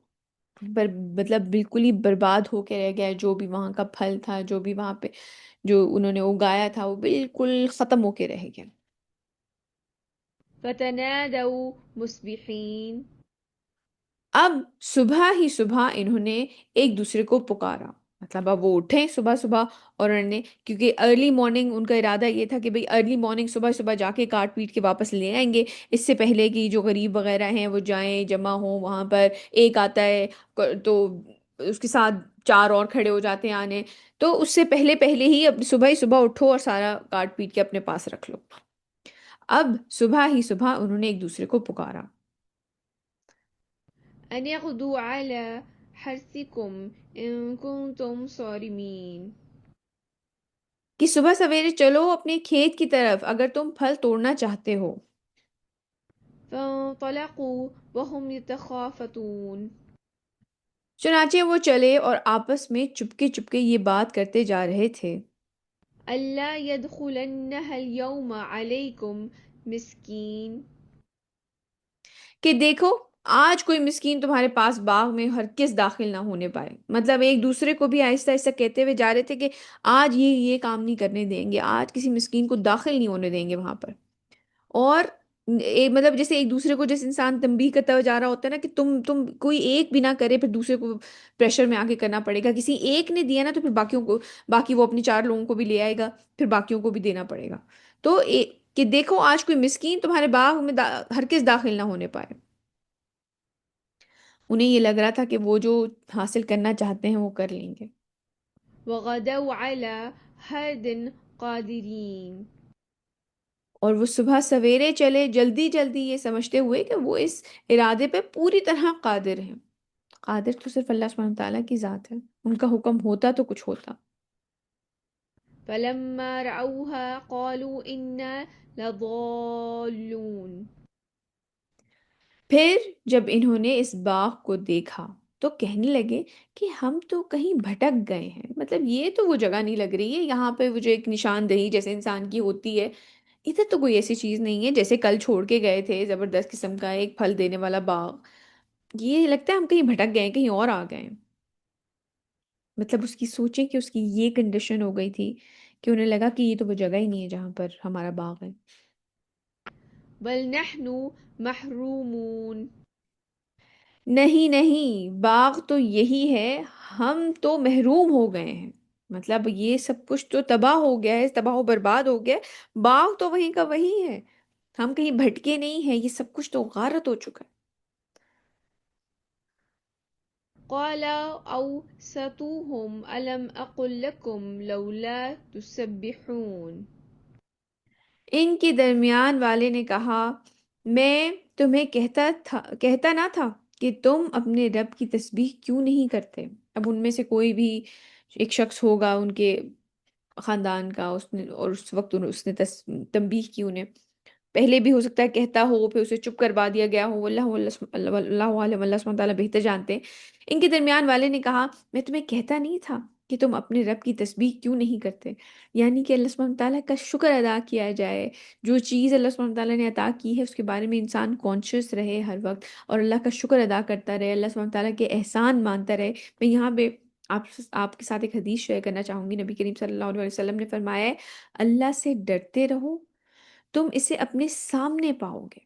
مطلب بالکل ہی برباد ہو کے رہ گیا. جو بھی وہاں کا پھل تھا، جو بھی وہاں پہ جو انہوں نے اگایا تھا، وہ بالکل ختم ہو کے رہ گیا. فتنادوا مصبحين. اب صبح ہی صبح انہوں نے ایک دوسرے کو پکارا. مطلب اب وہ اٹھے صبح صبح اور انہوں نے، کیونکہ ارلی مارننگ ان کا ارادہ یہ تھا کہ بھئی ارلی مارننگ صبح صبح جا کے کاٹ پیٹ کے واپس لے آئیں گے، اس سے پہلے کہ جو غریب وغیرہ ہیں وہ جائیں جمع ہوں وہاں پر. ایک آتا ہے تو اس کے ساتھ چار اور کھڑے ہو جاتے ہیں آنے. تو اس سے پہلے پہلے ہی صبح اٹھو اور سارا کاٹ پیٹ کے اپنے پاس رکھ لو. اب صبح ہی صبح انہوں نے ایک دوسرے کو پکارا أن يغدوا على حرثكم إن كنتم صارمين. کہ صبح سویرے چلو اپنے کھیت کی طرف اگر تم پھل توڑنا چاہتے ہو. فانطلقوا وهم يتخافتون. چنانچہ وہ چلے اور آپس میں چپکے چپکے یہ بات کرتے جا رہے تھے ألا يدخلنها اليوم عليكم مسكين. کہ دیکھو آج کوئی مسکین تمہارے پاس باغ میں ہرگز داخل نہ ہونے پائے. مطلب ایک دوسرے کو بھی آہستہ آہستہ کہتے ہوئے جا رہے تھے کہ آج یہ کام نہیں کرنے دیں گے، آج کسی مسکین کو داخل نہیں ہونے دیں گے وہاں پر. اور مطلب جیسے ایک دوسرے کو جیسے انسان تنبیہ کرتا ہوا جا رہا ہوتا ہے نا کہ تم کوئی ایک بھی نہ کرے پھر دوسرے کو پریشر میں آگے کرنا پڑے گا. کسی ایک نے دیا نا تو پھر باقی وہ اپنی چار لوگوں کو بھی لے آئے گا، پھر باقیوں کو بھی دینا پڑے گا. تو کہ دیکھو آج کوئی مسکین تمہارے باغ میں ہرگز داخل نہ ہونے پائے. انہیں یہ لگ رہا تھا کہ وہ جو حاصل کرنا چاہتے ہیں وہ کر لیں گے. وغدوا على حرد قادرين. اور وہ صبح سویرے چلے جلدی جلدی یہ سمجھتے ہوئے کہ وہ اس ارادے پہ پوری طرح قادر ہیں. قادر تو صرف اللہ سبحانہ تعالیٰ کی ذات ہے، ان کا حکم ہوتا تو کچھ ہوتا. فلما رأوها قالوا إنا لضالون. پھر جب انہوں نے اس باغ کو دیکھا تو کہنے لگے کہ ہم تو کہیں بھٹک گئے ہیں. مطلب یہ تو وہ جگہ نہیں لگ رہی ہے، یہاں پہ وہ جو ایک نشاندہی جیسے انسان کی ہوتی ہے، ادھر تو کوئی ایسی چیز نہیں ہے جیسے کل چھوڑ کے گئے تھے زبردست قسم کا ایک پھل دینے والا باغ. یہ لگتا ہے ہم کہیں بھٹک گئے ہیں، کہیں اور آ گئے ہیں. مطلب اس کی سوچیں کہ اس کی یہ کنڈیشن ہو گئی تھی کہ انہیں لگا کہ یہ تو وہ جگہ ہی نہیں ہے جہاں پر ہمارا باغ ہے. بل نحن محرومون. نہیں نہیں، باغ تو یہی ہے، ہم تو محروم ہو گئے ہیں. مطلب یہ سب کچھ تو تباہ ہو گیا ہے، تباہ و برباد ہو گیا ہے، باغ تو وہیں کا وہی ہے. ہم کہیں بھٹکے نہیں ہیں، یہ سب کچھ تو غارت ہو چکا ہے۔ قال أوسطهم ألم أقل لكم لولا تسبحون۔ ان کے درمیان والے نے کہا، میں تمہیں کہتا نہ تھا کہ تم اپنے رب کی تسبیح کیوں نہیں کرتے؟ اب ان میں سے کوئی بھی ایک شخص ہوگا ان کے خاندان کا، اس نے اور اس وقت اس نے تنبیہ کی انہیں، پہلے بھی ہو سکتا ہے کہتا ہو پھر اسے چپ کروا دیا گیا ہو، اللہ عالم، اللہ سبحانہ تعالیٰ بہتر جانتے ہیں۔ ان کے درمیان والے نے کہا، میں تمہیں کہتا نہیں تھا کہ تم اپنے رب کی تسبیح کیوں نہیں کرتے؟ یعنی کہ اللہ سبحانہ تعالیٰ کا شکر ادا کیا جائے، جو چیز اللہ سبحانہ تعالیٰ نے عطا کی ہے اس کے بارے میں انسان کانشیس رہے ہر وقت، اور اللہ کا شکر ادا کرتا رہے، اللہ سبحانہ تعالیٰ کے احسان مانتا رہے۔ میں یہاں پہ آپ کے ساتھ ایک حدیث شیئر کرنا چاہوں گی۔ نبی کریم صلی اللہ علیہ وسلم نے فرمایا ہے، اللہ سے ڈرتے رہو، تم اسے اپنے سامنے پاؤ گے۔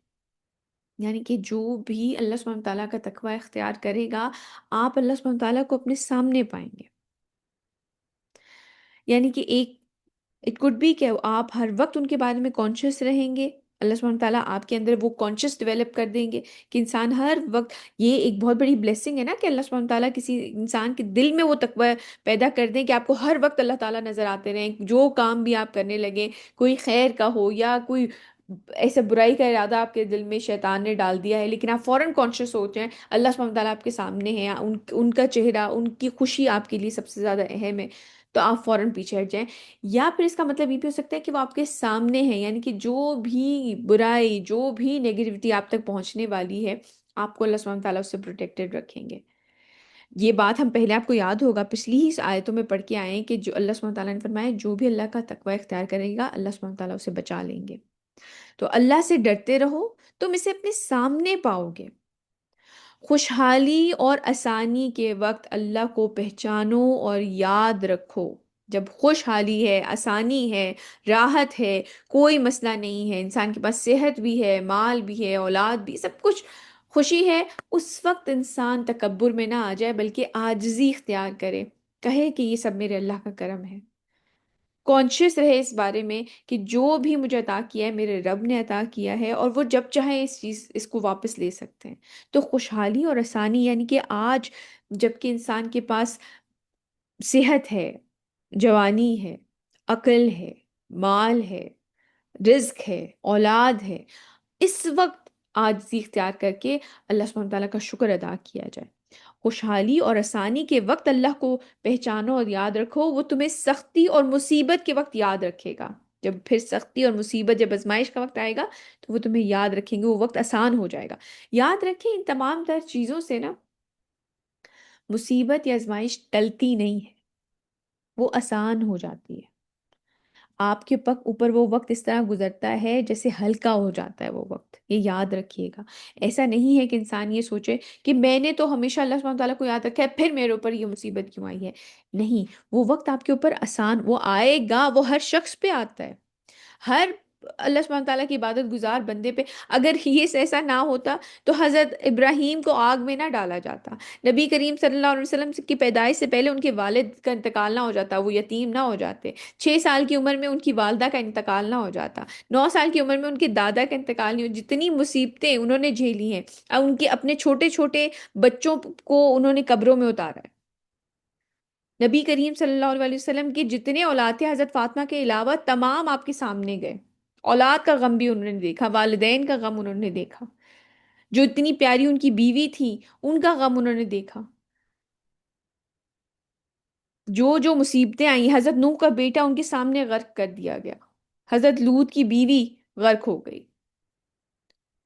یعنی کہ جو بھی اللہ سبحانہ تعالیٰ کا تقوی اختیار کرے گا، آپ اللہ سبحانہ تعالیٰ کو اپنے سامنے پائیں گے۔ یعنی کہ ایک اٹ کوڈ بی کہ آپ ہر وقت ان کے بارے میں کانشیس رہیں گے، اللہ سبحانہ تعالیٰ آپ کے اندر وہ کانشیس ڈیولپ کر دیں گے کہ انسان ہر وقت، یہ ایک بہت بڑی بلیسنگ ہے نا کہ اللہ سبحانہ تعالیٰ کسی انسان کے دل میں وہ تقوی پیدا کر دیں کہ آپ کو ہر وقت اللہ تعالیٰ نظر آتے رہیں، جو کام بھی آپ کرنے لگیں، کوئی خیر کا ہو یا کوئی ایسا برائی کا ارادہ آپ کے دل میں شیطان نے ڈال دیا ہے، لیکن آپ فوراً کانشیس ہو جائیں اللہ سبحانہ تعالیٰ آپ کے سامنے ہیں، ان کا چہرہ، ان کی خوشی آپ کے لیے سب سے زیادہ اہم ہے، تو آپ فوراً پیچھے ہٹ جائیں۔ یا پھر اس کا مطلب یہ بھی ہو سکتا ہے کہ وہ آپ کے سامنے ہیں، یعنی کہ جو بھی برائی، جو بھی نیگیٹیوٹی آپ تک پہنچنے والی ہے، آپ کو اللہ سبحانہ تعالیٰ اس سے پروٹیکٹڈ رکھیں گے۔ یہ بات ہم پہلے آپ کو یاد ہوگا پچھلی ہی آیتوں میں پڑھ کے آئے ہیں کہ جو اللہ سبحانہ تعالیٰ نے فرمایا جو بھی اللہ کا تقوی اختیار کرے گا اللہ سبحانہ تعالیٰ اسے بچا لیں گے۔ تو اللہ سے ڈرتے رہو، تم اسے اپنے سامنے پاؤ گے۔ خوشحالی اور آسانی کے وقت اللہ کو پہچانو اور یاد رکھو۔ جب خوشحالی ہے، آسانی ہے، راحت ہے، کوئی مسئلہ نہیں ہے، انسان کے پاس صحت بھی ہے، مال بھی ہے، اولاد بھی، سب کچھ خوشی ہے، اس وقت انسان تکبر میں نہ آ جائے بلکہ عاجزی اختیار کرے، کہے کہ یہ سب میرے اللہ کا کرم ہے، کانشیس رہے اس بارے میں کہ جو بھی مجھے عطا کیا ہے میرے رب نے عطا کیا ہے، اور وہ جب چاہیں اس کو واپس لے سکتے ہیں۔ تو خوشحالی اور آسانی، یعنی کہ آج جب کہ انسان کے پاس صحت ہے، جوانی ہے، عقل ہے، مال ہے، رزق ہے، اولاد ہے، اس وقت عاجزی اختیار کر کے اللہ سبحانہ تعالیٰ کا شکر ادا کیا جائے۔ خوشحالی اور آسانی کے وقت اللہ کو پہچانو اور یاد رکھو، وہ تمہیں سختی اور مصیبت کے وقت یاد رکھے گا۔ جب پھر سختی اور مصیبت، جب آزمائش کا وقت آئے گا تو وہ تمہیں یاد رکھیں گے، وہ وقت آسان ہو جائے گا۔ یاد رکھیں ان تمام تر چیزوں سے نا مصیبت یا آزمائش ٹلتی نہیں ہے، وہ آسان ہو جاتی ہے۔ آپ کے اوپر وہ وقت اس طرح گزرتا ہے جیسے ہلکا ہو جاتا ہے وہ وقت، یہ یاد رکھیے گا۔ ایسا نہیں ہے کہ انسان یہ سوچے کہ میں نے تو ہمیشہ اللہ سبحانہ تعالیٰ کو یاد رکھا ہے پھر میرے اوپر یہ مصیبت کیوں آئی ہے۔ نہیں، وہ وقت آپ کے اوپر آسان، وہ آئے گا، وہ ہر شخص پہ آتا ہے، ہر اللہ سبحانہ تعالیٰ کی عبادت گزار بندے پہ۔ اگر یہ ایسا نہ ہوتا تو حضرت ابراہیم کو آگ میں نہ ڈالا جاتا، نبی کریم صلی اللہ علیہ وسلم کی پیدائش سے پہلے ان کے والد کا انتقال نہ ہو جاتا، وہ یتیم نہ ہو جاتے، 6 سال کی عمر میں ان کی والدہ کا انتقال نہ ہو جاتا، 9 سال کی عمر میں ان کے دادا کا انتقال نہیں ہو، جتنی مصیبتیں انہوں نے جھیلی ہیں، اور ان کے اپنے چھوٹے چھوٹے بچوں کو انہوں نے قبروں میں اتارا ہے۔ نبی کریم صلی اللہ علیہ وسلم کے جتنے اولاد تھے حضرت فاطمہ کے علاوہ تمام آپ کے سامنے گئے، اولاد کا غم بھی انہوں نے دیکھا، والدین کا غم انہوں نے دیکھا، جو اتنی پیاری ان کی بیوی تھی ان کا غم انہوں نے دیکھا، جو جو مصیبتیں آئیں، حضرت نوح کا بیٹا ان کے سامنے غرق کر دیا گیا، حضرت لوط کی بیوی غرق ہو گئی،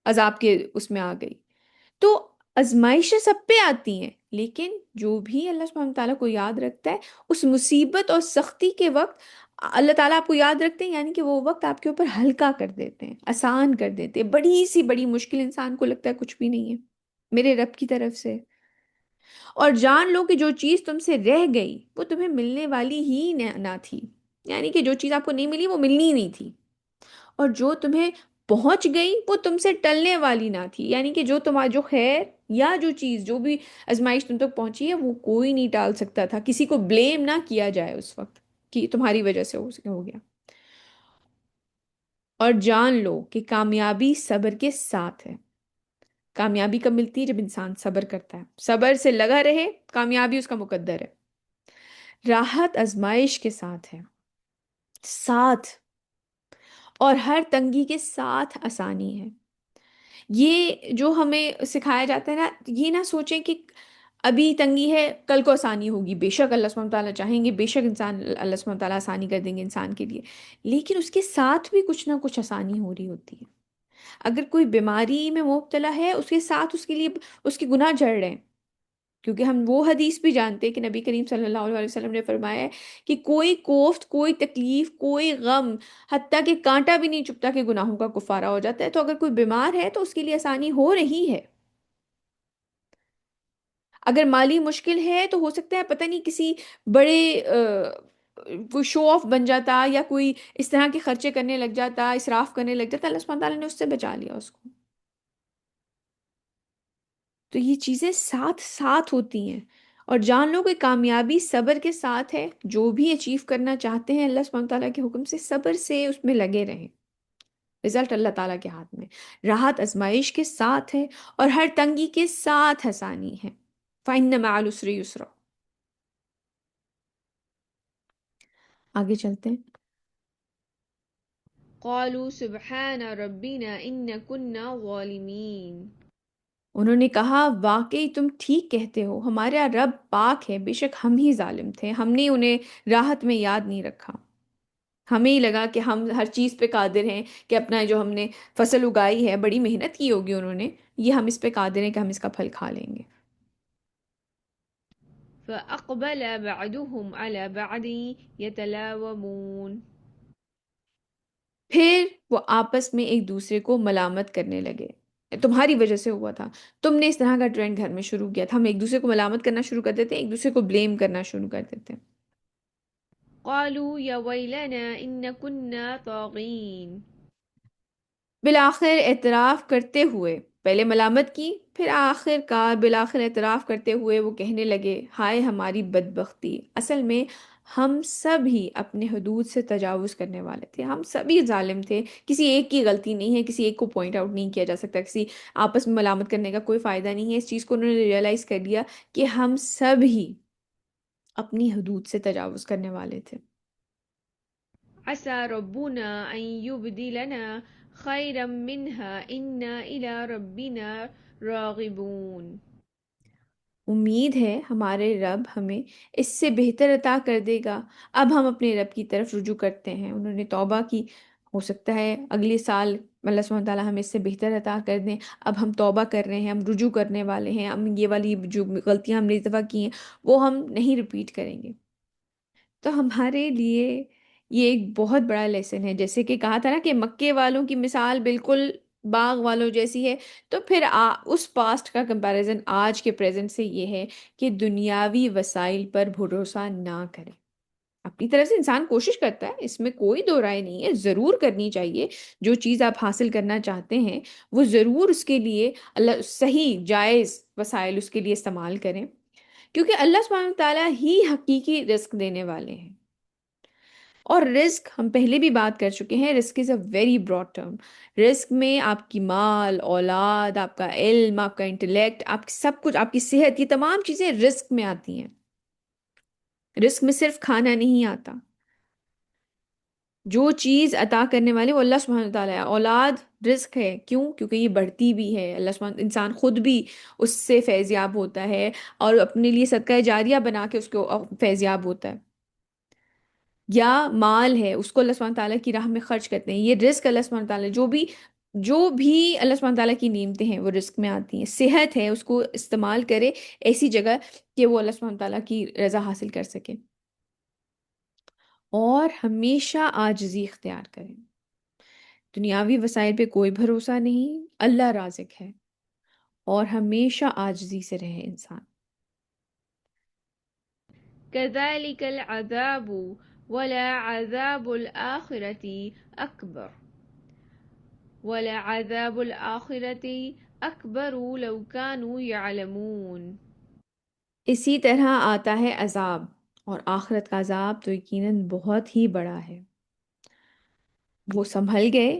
عذاب کے اس میں آ گئی۔ تو آزمائشیں سب پہ آتی ہیں، لیکن جو بھی اللہ سبحانہ تعالیٰ کو یاد رکھتا ہے اس مصیبت اور سختی کے وقت اللہ تعالیٰ آپ کو یاد رکھتے ہیں، یعنی کہ وہ وقت آپ کے اوپر ہلکا کر دیتے ہیں، آسان کر دیتے ہیں۔ بڑی سی بڑی مشکل انسان کو لگتا ہے کچھ بھی نہیں ہے میرے رب کی طرف سے، اور جان لو کہ جو چیز تم سے رہ گئی وہ تمہیں ملنے والی ہی نہ تھی، یعنی کہ جو چیز آپ کو نہیں ملی وہ ملنی ہی نہیں تھی، اور جو تمہیں پہنچ گئی وہ تم سے ٹلنے والی نہ تھی، یعنی کہ جو تمہارا جو خیر یا جو چیز، جو بھی آزمائش تم تک پہنچی ہے وہ کوئی نہیں ٹال سکتا تھا، کسی کو بلیم نہ کیا جائے اس وقت کہ تمہاری وجہ سے ہو گیا۔ اور جان لو کہ کامیابی صبر کے ساتھ ہے. کامیابی کب ملتی ہے؟ جب انسان صبر کرتا ہے، صبر سے لگا رہے، کامیابی اس کا مقدر ہے. راحت آزمائش کے ساتھ ہے، ساتھ، اور ہر تنگی کے ساتھ آسانی ہے. یہ جو ہمیں سکھایا جاتا ہے نا، یہ نہ سوچیں کہ ابھی تنگی ہے کل کو آسانی ہوگی. بے شک اللہ سبحانہ تعالیٰ چاہیں گے، بے شک انسان اللہ سبحانہ تعالیٰ آسانی کر دیں گے انسان کے لیے، لیکن اس کے ساتھ بھی کچھ نہ کچھ آسانی ہو رہی ہوتی ہے. اگر کوئی بیماری میں مبتلا ہے، اس کے ساتھ اس کے لیے اس کے گناہ جڑ رہے ہیں. کیونکہ ہم وہ حدیث بھی جانتے ہیں کہ نبی کریم صلی اللہ علیہ وسلم نے فرمایا ہے کہ کوئی کوفت، کوئی تکلیف، کوئی غم، حتیٰ کہ کانٹا بھی نہیں چبھتا کہ گناہوں کا کفارہ ہو جاتا ہے. تو اگر کوئی بیمار ہے تو اس کے لیے آسانی ہو رہی ہے. اگر مالی مشکل ہے تو ہو سکتا ہے پتہ نہیں کسی بڑے کوئی شو آف بن جاتا، یا کوئی اس طرح کے خرچے کرنے لگ جاتا، اسراف کرنے لگ جاتا، اللہ سبحانہ تعالیٰ نے اس سے بچا لیا اس کو. تو یہ چیزیں ساتھ ساتھ ہوتی ہیں. اور جان لو کہ کامیابی صبر کے ساتھ ہے. جو بھی اچیو کرنا چاہتے ہیں اللہ سبحانہ تعالیٰ کے حکم سے صبر سے اس میں لگے رہیں، رزلٹ اللہ تعالیٰ کے ہاتھ میں. راحت آزمائش کے ساتھ ہے، اور ہر تنگی کے ساتھ آسانی ہے. فَإِنَّ مَعَ الْعُسْرِ يُسْرًا. آگے چلتے ہیں. قالوا سبحان ربنا إن كنا ظالمين. انہوں نے کہا واقعی تم ٹھیک کہتے ہو، ہمارا رب پاک ہے، بے شک ہم ہی ظالم تھے، ہم نے انہیں راحت میں یاد نہیں رکھا. ہمیں ہی لگا کہ ہم ہر چیز پہ قادر ہیں، کہ اپنا جو ہم نے فصل اگائی ہے، بڑی محنت کی ہوگی انہوں نے، یہ ہم اس پہ قادر ہیں کہ ہم اس کا پھل کھا لیں گے. فأقبل بعضهم على بعض يتلاومون. پھر وہ آپس میں ایک دوسرے کو ملامت کرنے لگے. تمہاری وجہ سے ہوا تھا، تم نے اس طرح کا ٹرینڈ گھر میں شروع کیا تھا. ہم ایک دوسرے کو ملامت کرنا شروع کر دیتے ہیں، ایک دوسرے کو بلیم کرنا شروع کر دیتے ہیں. قالوا يا ويلنا إن كنا طاغين. بالآخر اعتراف کرتے ہوئے، پہلے ملامت کی، پھر آخر کار بالآخر اعتراف کرتے ہوئے وہ کہنے لگے ہائے ہماری بدبختی، اصل میں ہم سب ہی اپنے حدود سے تجاوز کرنے والے تھے، ہم سبھی ظالم تھے. کسی ایک کی غلطی نہیں ہے، کسی ایک کو پوائنٹ آؤٹ نہیں کیا جا سکتا، کسی آپس میں ملامت کرنے کا کوئی فائدہ نہیں ہے. اس چیز کو انہوں نے ریئلائز کر لیا کہ ہم سب ہی اپنی حدود سے تجاوز کرنے والے تھے. عسى ربنا أن يبدلنا خيرا منها إنا إلى ربنا راغبون. امید ہے ہمارے رب ہمیں اس سے بہتر عطا کر دے گا، اب ہم اپنے رب کی طرف رجوع کرتے ہیں. انہوں نے توبہ کی، ہو سکتا ہے اگلے سال اللہ سبحانہ تعالیٰ ہمیں اس سے بہتر عطا کر دیں. اب ہم توبہ کر رہے ہیں، ہم رجوع کرنے والے ہیں، ہم یہ والی جو غلطیاں ہم نے اس دفعہ کی ہیں وہ ہم نہیں ریپیٹ کریں گے. تو ہمارے لیے یہ ایک بہت بڑا لیسن ہے. جیسے کہ کہا تھا نا کہ مکے والوں کی مثال بالکل باغ والوں جیسی ہے، تو پھر اس پاسٹ کا کمپیریزن آج کے پریزنٹ سے یہ ہے کہ دنیاوی وسائل پر بھروسہ نہ کریں. اپنی طرف سے انسان کوشش کرتا ہے، اس میں کوئی دو رائے نہیں ہے، ضرور کرنی چاہیے. جو چیز آپ حاصل کرنا چاہتے ہیں وہ ضرور اس کے لیے اللہ صحیح جائز وسائل اس کے لیے استعمال کریں، کیونکہ اللہ سبحانہ تعالیٰ ہی حقیقی رزق دینے والے ہیں. اور رزق ہم پہلے بھی بات کر چکے ہیں، رزق از اے ویری براڈ ٹرم. رزق میں آپ کی مال، اولاد، آپ کا علم، آپ کا انٹلیکٹ، آپ کی سب کچھ، آپ کی صحت، یہ تمام چیزیں رزق میں آتی ہیں. رزق میں صرف کھانا نہیں آتا. جو چیز عطا کرنے والے وہ اللہ سبحانہ تعالیٰ ہے. اولاد رزق ہے، کیوں؟ کیونکہ یہ بڑھتی بھی ہے. اللہ سبحانہ انسان خود بھی اس سے فیض یاب ہوتا ہے، اور اپنے لیے صدقہ جاریہ بنا کے اس کو فیض یاب ہوتا ہے. یا مال ہے، اس کو اللہ سبحانہ تعالیٰ کی راہ میں خرچ کرتے ہیں، یہ رزق اللہ سبحانہ تعالیٰ جو بھی اللہ سبحانہ تعالیٰ کی نعمتیں ہیں وہ رزق میں آتی ہیں. صحت ہے، اس کو استعمال کرے ایسی جگہ کہ وہ اللہ سبحانہ تعالیٰ کی رضا حاصل کر سکے. اور ہمیشہ عاجزی اختیار کریں. دنیاوی وسائل پہ کوئی بھروسہ نہیں، اللہ رازق ہے، اور ہمیشہ عاجزی سے رہے انسان. كذلك العذاب ولعذاب الآخرة أكبر ولعذاب الآخرة أكبر لو كانوا يعلمون. اسی طرح آتا ہے عذاب، اور آخرت کا عذاب تو یقیناً بہت ہی بڑا ہے. وہ سنبھل گئے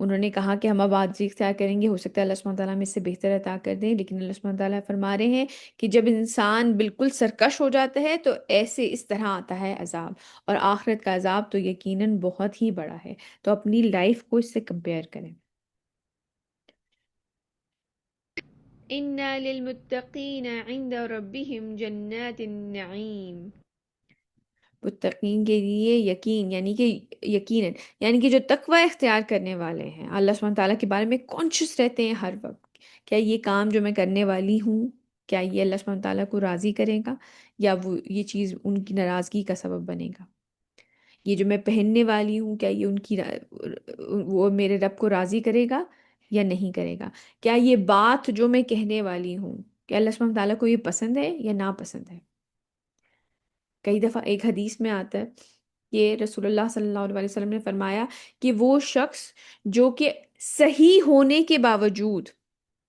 انہوں نے کہا کہ ہم اب عاجزی اختیار کریں گے، ہو سکتا ہے اللہ سبحانہ تعالیٰ ہمیں اس سے بہتر عطا کر دیں، لیکن اللہ سبحانہ تعالیٰ فرما رہے ہیں کہ جب انسان بالکل سرکش ہو جاتا ہے تو ایسے اس طرح آتا ہے عذاب، اور آخرت کا عذاب تو یقیناً بہت ہی بڑا ہے، تو اپنی لائف کو اس سے کمپیئر کریں۔ إن للمتقين عند ربهم جنات النعيم۔ متقین کے لیے یقین یعنی کہ یقیناً یعنی کہ جو تقوی اختیار کرنے والے ہیں، اللہ سبحانہ تعالیٰ کے بارے میں کانشیس رہتے ہیں ہر وقت، کیا یہ کام جو میں کرنے والی ہوں کیا یہ اللہ سبحانہ تعالیٰ کو راضی کرے گا، یا وہ یہ چیز ان کی ناراضگی کا سبب بنے گا، یہ جو میں پہننے والی ہوں کیا یہ وہ میرے رب کو راضی کرے گا یا نہیں کرے گا، کیا یہ بات جو میں کہنے والی ہوں کیا اللہ سبحانہ تعالیٰ کو یہ پسند ہے یا ناپسند ہے۔ کئی دفعہ ایک حدیث میں آتا ہے کہ رسول اللہ صلی اللہ علیہ وسلم نے فرمایا کہ وہ شخص جو کہ صحیح ہونے کے باوجود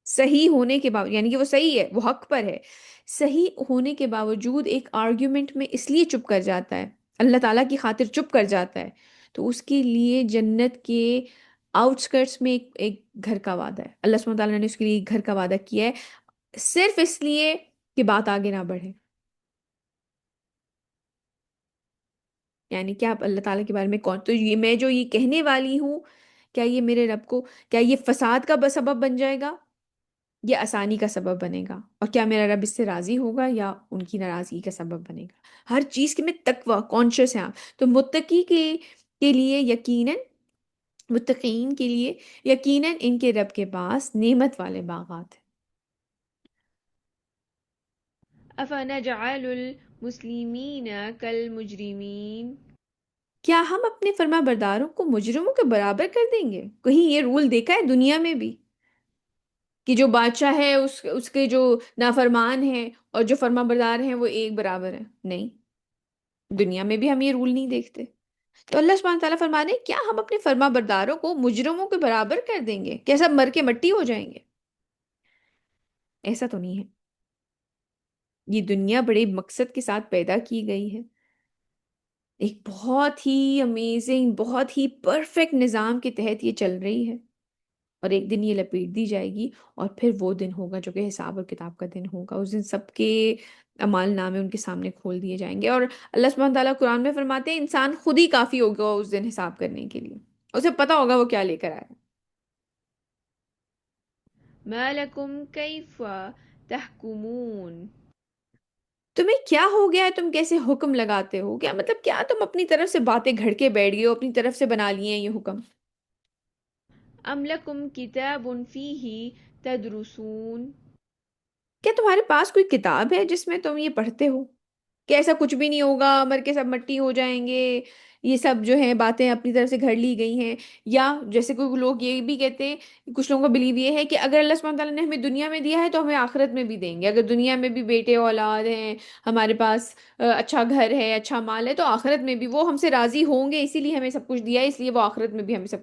یعنی کہ وہ صحیح ہے، وہ حق پر ہے، صحیح ہونے کے باوجود ایک آرگیومنٹ میں اس لیے چپ کر جاتا ہے، اللہ تعالیٰ کی خاطر چپ کر جاتا ہے، تو اس کے لیے جنت کے آؤٹسکرٹس میں ایک گھر کا وعدہ ہے، اللہ سبحانہ تعالیٰ نے اس کے لیے ایک گھر کا وعدہ کیا ہے، صرف اس لیے کہ بات آگے نہ بڑھے۔ یعنی کہ آپ اللہ تعالیٰ کے بارے میں کون تو یہ میں جو یہ کہنے والی ہوں کیا یہ میرے رب کو کیا یہ فساد کا سبب بن جائے گا یا آسانی کا سبب بنے گا، اور کیا میرا رب اس سے راضی ہوگا یا ان کی ناراضگی کا سبب بنے گا، ہر چیز کے میں تقوی کانشیس ہیں آپ، تو متقی کے لیے یقیناً متقین کے لیے یقیناً ان کے رب کے پاس نعمت والے باغات ہیں۔ أفنجعل المسلمين كالمجرمين۔ کیا ہم اپنے فرما برداروں کو مجرموں کے برابر کر دیں گے؟ کہیں یہ رول دیکھا ہے دنیا میں بھی کہ جو بادشاہ ہے اس کے جو نافرمان ہیں اور جو فرما بردار ہیں وہ ایک برابر ہیں؟ نہیں، دنیا میں بھی ہم یہ رول نہیں دیکھتے، تو اللہ سبحانہ تعالیٰ فرما رہے ہیں کیا ہم اپنے فرما برداروں کو مجرموں کے برابر کر دیں گے، کیا سب مر کے مٹی ہو جائیں گے؟ ایسا تو نہیں ہے، یہ دنیا بڑے مقصد کے ساتھ پیدا کی گئی ہے، ایک بہت ہی امیزنگ بہت ہی پرفیکٹ نظام کے تحت یہ چل رہی ہے، اور ایک دن یہ لپیٹ دی جائے گی، اور پھر وہ دن ہوگا جو کہ حساب اور کتاب کا دن ہوگا، اس دن سب کے اعمال نامے ان کے سامنے کھول دیے جائیں گے، اور اللہ سبحانہ تعالیٰ قرآن میں فرماتے ہیں انسان خود ہی کافی ہوگا اس دن حساب کرنے کے لیے، اسے پتا ہوگا وہ کیا لے کر آیا۔ ما لكم كيف تحكمون۔ تمہیں کیا ہو گیا ہے، تم کیسے حکم لگاتے ہو، کیا مطلب کیا تم اپنی طرف سے باتیں گھڑ کے بیٹھ گئے ہو، اپنی طرف سے بنا لیے ہیں یہ حکم؟ أم لكم كتاب فيه تدرسون۔ کیا تمہارے پاس کوئی کتاب ہے جس میں تم یہ پڑھتے ہو کہ ایسا کچھ بھی نہیں ہوگا، مر کے سب مٹی ہو جائیں گے، یہ سب جو ہیں باتیں اپنی طرف سے گھڑ لی گئی ہیں، یا جیسے کوئی لوگ یہ بھی کہتے ہیں، کچھ لوگوں کا بلیو یہ ہے کہ اگر اللہ سبحانہ تعالیٰ نے ہمیں دنیا میں دیا ہے تو ہمیں آخرت میں بھی دیں گے، اگر دنیا میں بھی بیٹے اولاد ہیں، ہمارے پاس اچھا گھر ہے، اچھا مال ہے، تو آخرت میں بھی وہ ہم سے راضی ہوں گے، اسی لیے ہمیں سب کچھ دیا ہے، اس لیے وہ آخرت میں بھی ہمیں سب۔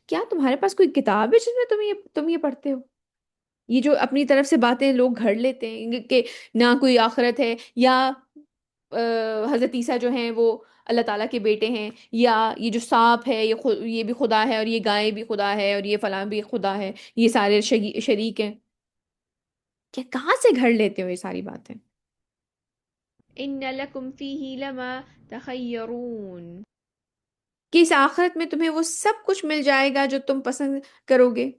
کیا تمہارے پاس کوئی کتاب ہے جس میں تم یہ پڑھتے ہو؟ یہ جو اپنی طرف سے باتیں لوگ گھڑ لیتے ہیں کہ نہ کوئی آخرت ہے، یا حضرت عیسیٰ جو ہیں وہ اللہ تعالیٰ کے بیٹے ہیں، یا یہ جو سانپ ہے یہ بھی خدا ہے، اور یہ گائے بھی خدا ہے، اور یہ فلاں بھی خدا ہے، یہ سارے شریک ہیں، کیا کہاں سے گھڑ لیتے ہو یہ ساری باتیں؟ إن لكم فيه لما تخيرون۔ کہ اس آخرت میں تمہیں وہ سب کچھ مل جائے گا جو تم پسند کرو گے،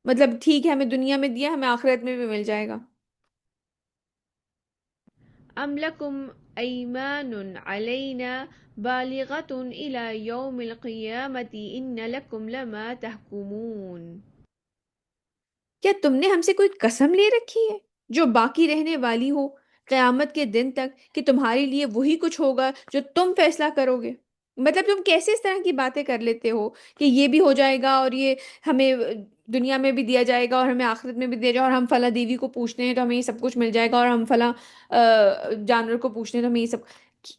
مطلب ٹھیک ہے ہمیں دنیا میں دیا، ہمیں آخرت میں بھی مل جائے گا۔ أم لكم أيمان علينا بالغة إلى يوم القيامة إن لكم لما تحكمون۔ کیا تم نے ہم سے کوئی قسم لے رکھی ہے جو باقی رہنے والی ہو قیامت کے دن تک، کہ تمہارے لیے وہی کچھ ہوگا جو تم فیصلہ کرو گے؟ مطلب تم کیسے اس طرح کی باتیں کر لیتے ہو کہ یہ بھی ہو جائے گا، اور یہ ہمیں دنیا میں بھی دیا جائے گا، اور ہمیں آخرت میں بھی دیا جائے گا، اور ہم فلاں دیوی کو پوچھتے ہیں تو ہمیں یہ سب کچھ مل جائے گا، اور ہم فلاں جانور کو پوچھتے ہیں تو ہمیں یہ سب،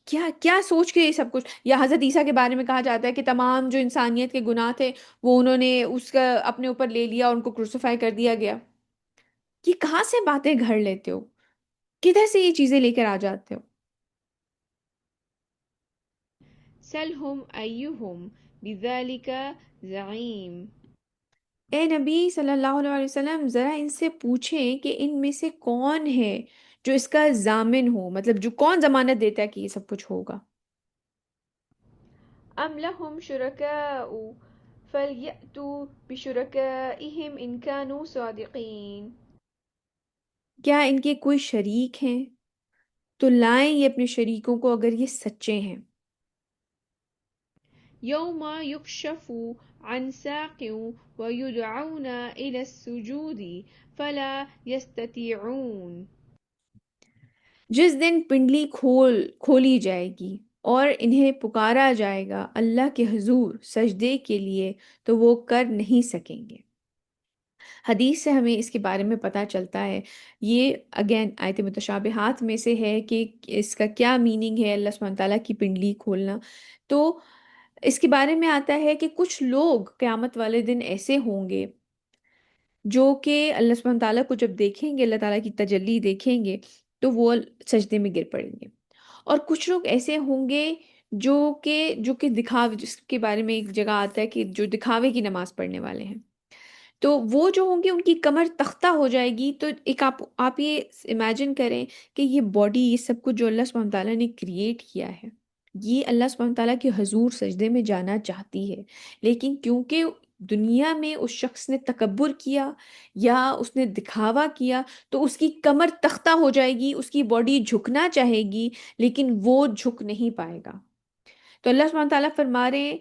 کیا کیا سوچ کے یہ سب کچھ؟ یا حضرت عیسیٰ کے بارے میں کہا جاتا ہے کہ تمام جو انسانیت کے گناہ تھے وہ انہوں نے اس کا اپنے اوپر لے لیا اور ان کو کروسیفائی کر دیا گیا۔ یہ کہاں سے باتیں گھڑ لیتے ہو، کدھر سے یہ چیزیں لے کر آ جاتے ہو؟ سلهم أيهم بذلك زعيم۔ اے نبی صلی اللہ علیہ وسلم ذرا ان سے پوچھیں کہ ان میں سے کون ہے جو اس کا ضامن ہو، مطلب جو کون ضمانت دیتا ہے کہ یہ سب کچھ ہوگا۔ أم لهم شركاء فليأتوا بشركائهم إن كانوا صادقين کیا ان کے کوئی شریک ہیں؟ تو لائیں یہ اپنے شریکوں کو اگر یہ سچے ہیں۔ يوم يكشف عن ساق ويدعون إلى السجود فلا يستطيعون جس دن پنڈلی کھولی جائے گی اور انہیں پکارا جائے گا اللہ کے حضور سجدے کے لیے تو وہ کر نہیں سکیں گے۔ حدیث سے ہمیں اس کے بارے میں پتہ چلتا ہے، یہ اگین آیت متشابہات میں سے ہے کہ اس کا کیا میننگ ہے اللہ سبحانہ تعالیٰ کی پنڈلی کھولنا۔ تو اس کے بارے میں آتا ہے کہ کچھ لوگ قیامت والے دن ایسے ہوں گے جو کہ اللہ سبحانہ تعالیٰ کو جب دیکھیں گے، اللہ تعالیٰ کی تجلی دیکھیں گے تو وہ سجدے میں گر پڑیں گے۔ اور کچھ لوگ ایسے ہوں گے جو کہ دکھاوے، جس کے بارے میں ایک جگہ آتا ہے کہ جو دکھاوے کی نماز پڑھنے والے ہیں، تو وہ جو ہوں گے ان کی کمر تختہ ہو جائے گی۔ تو ایک آپ یہ امیجن کریں کہ یہ باڈی، یہ سب کچھ جو اللہ سبحانہ تعالیٰ نے کریٹ کیا ہے، یہ اللہ سبحانہ تعالیٰ کے حضور سجدے میں جانا چاہتی ہے، لیکن کیونکہ دنیا میں اس شخص نے تکبر کیا یا اس نے دکھاوا کیا تو اس کی کمر تختہ ہو جائے گی، اس کی باڈی جھکنا چاہے گی لیکن وہ جھک نہیں پائے گا۔ تو اللہ سبحانہ تعالیٰ فرما رہے ہیں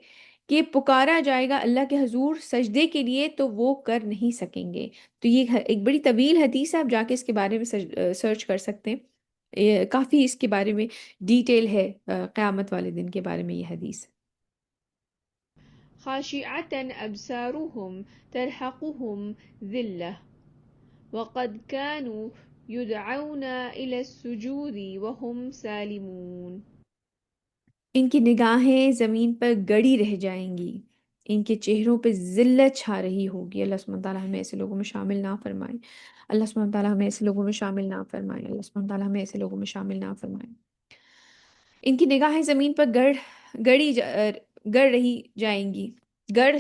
کہ پکارا جائے گا اللہ کے حضور سجدے کے لیے تو وہ کر نہیں سکیں گے۔ تو یہ ایک بڑی طویل حدیث ہے، آپ جا کے اس کے بارے میں سرچ کر سکتے ہیں، کافی اس کے بارے میں ڈیٹیل ہے، قیامت والے دن کے بارے میں یہ حدیث۔ خاشعة أبصارهم ترهقهم ذلة وقد كانوا يدعون إلى السجود وهم سالمون ان کی نگاہیں زمین پر گڑی رہ جائیں گی، ان کے چہروں پہ ذلت چھا رہی ہوگی۔ اللہ سبحانہ تعالیٰ ہمیں ایسے لوگوں میں شامل نہ فرمائے، اللہ سبحانہ تعالیٰ ہمیں ایسے لوگوں میں شامل نہ فرمائے، اللہ سبحانہ تعالیٰ ہمیں ایسے لوگوں میں شامل نہ فرمائے۔ ان کی نگاہیں زمین پر گڑ رہی جائیں گی، گڑ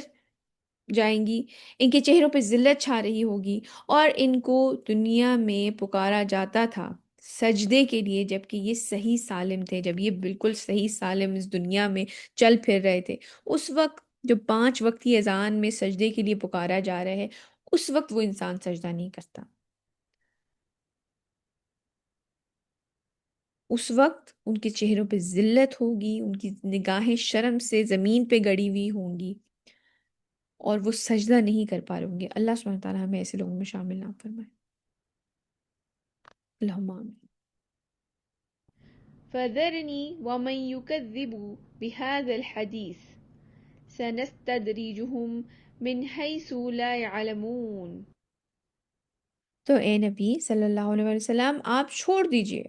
جائیں گی، ان کے چہروں پہ ذلت چھا رہی ہوگی، اور ان کو دنیا میں پکارا جاتا تھا سجدے کے لیے جبکہ یہ صحیح سالم تھے، جب یہ بالکل صحیح سالم اس دنیا میں چل پھر رہے تھے، اس وقت جو 5 وقت کی اذان میں سجدے کے لیے پکارا جا رہا ہے، اس وقت وہ انسان سجدہ نہیں کرتا۔ اس وقت ان کے چہروں پہ ذلت ہوگی، ان کی نگاہیں شرم سے زمین پہ گڑی ہوئی ہوں گی اور وہ سجدہ نہیں کر پا رہے ہوں گے۔ اللہ سبحانہ تعالیٰ ہمیں ایسے لوگوں میں شامل نہ فرمائے، اللہم آمین۔ فذرني ومن يكذب بهذا الحديث سنستدرجهم من حيث لا يعلمون تو اے نبی صلی اللہ علیہ وسلم آپ چھوڑ دیجئے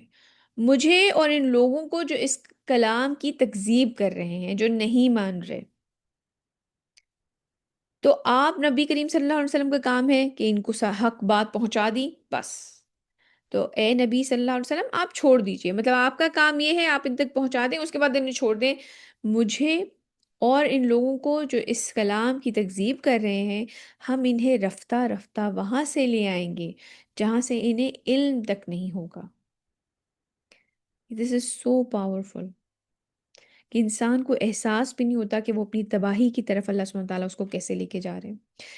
مجھے اور ان لوگوں کو جو اس کلام کی تکذیب کر رہے ہیں، جو نہیں مان رہے۔ تو آپ نبی کریم صلی اللہ علیہ وسلم کا کام ہے کہ ان کو حق بات پہنچا دی، بس۔ تو اے نبی صلی اللہ علیہ وسلم آپ چھوڑ دیجئے، مطلب آپ کا کام یہ ہے آپ ان تک پہنچا دیں، اس کے بعد انہیں چھوڑ دیں۔ مجھے اور ان لوگوں کو جو اس کلام کی تکذیب کر رہے ہیں، ہم انہیں رفتہ رفتہ وہاں سے لے آئیں گے جہاں سے انہیں علم تک نہیں ہوگا۔ دس از سو پاورفل کہ انسان کو احساس بھی نہیں ہوتا کہ وہ اپنی تباہی کی طرف اللہ سبحانہ تعالیٰ اس کو کیسے لے کے جا رہے ہیں۔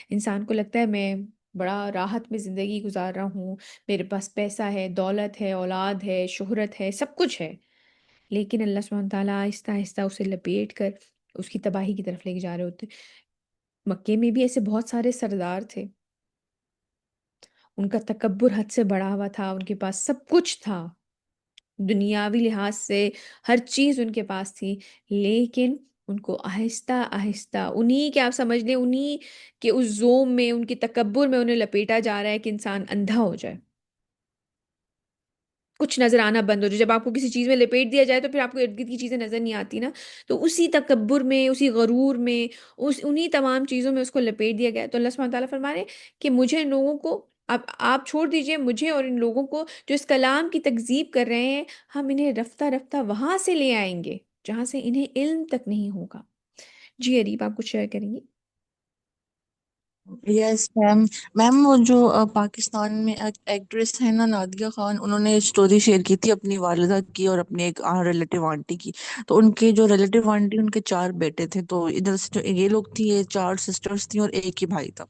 انسان کو لگتا ہے میں بڑا راحت میں زندگی گزار رہا ہوں، میرے پاس پیسہ ہے، دولت ہے، اولاد ہے، شہرت ہے، سب کچھ ہے، لیکن اللہ سبحانہ تعالیٰ آہستہ آہستہ اسے لپیٹ کر اس کی تباہی کی طرف لے کے جا رہے ہوتے ہیں۔ مکے میں بھی ایسے بہت سارے سردار تھے، ان کا تکبر حد سے بڑھا ہوا تھا، ان کے پاس سب کچھ تھا، دنیاوی لحاظ سے ہر چیز ان کے پاس تھی، لیکن ان کو آہستہ آہستہ انہی کے، آپ سمجھ لیں انہی کے اس زوم میں، ان کے تکبر میں انہیں لپیٹا جا رہا ہے کہ انسان اندھا ہو جائے، کچھ نظر آنا بند ہو جائے۔ جب آپ کو کسی چیز میں لپیٹ دیا جائے تو پھر آپ کو ارد گرد کی چیزیں نظر نہیں آتی نا، تو اسی تکبر میں، اسی غرور میں، انہی تمام چیزوں میں اس کو لپیٹ دیا گیا۔ تو اللہ سبحانہ تعالیٰ فرما رہے ہیں کہ مجھے ان لوگوں کو، آپ چھوڑ دیجئے مجھے اور ان لوگوں کو جو اس کلام کی تکذیب کر رہے ہیں، ہم انہیں رفتہ رفتہ وہاں سے لے آئیں گے جہاں سے انہیں علم تک نہیں ہوگا۔ جی اریب آپ کچھ شیئر کریں گی؟ یس میم. میم وہ جو پاکستان میں ایکٹریس ہے نا نادیہ خان، انہوں نے اسٹوری شیئر کی تھی اپنی والدہ کی اور اپنے ایک ریلیٹیو آنٹی کی. تو ان کے جو ریلیٹیو آنٹی، ان کے 4 بیٹے تھے. تو ادھر سے جو یہ لوگ تھی، یہ 4 سسٹرز تھیں اور ایک ہی بھائی تھا.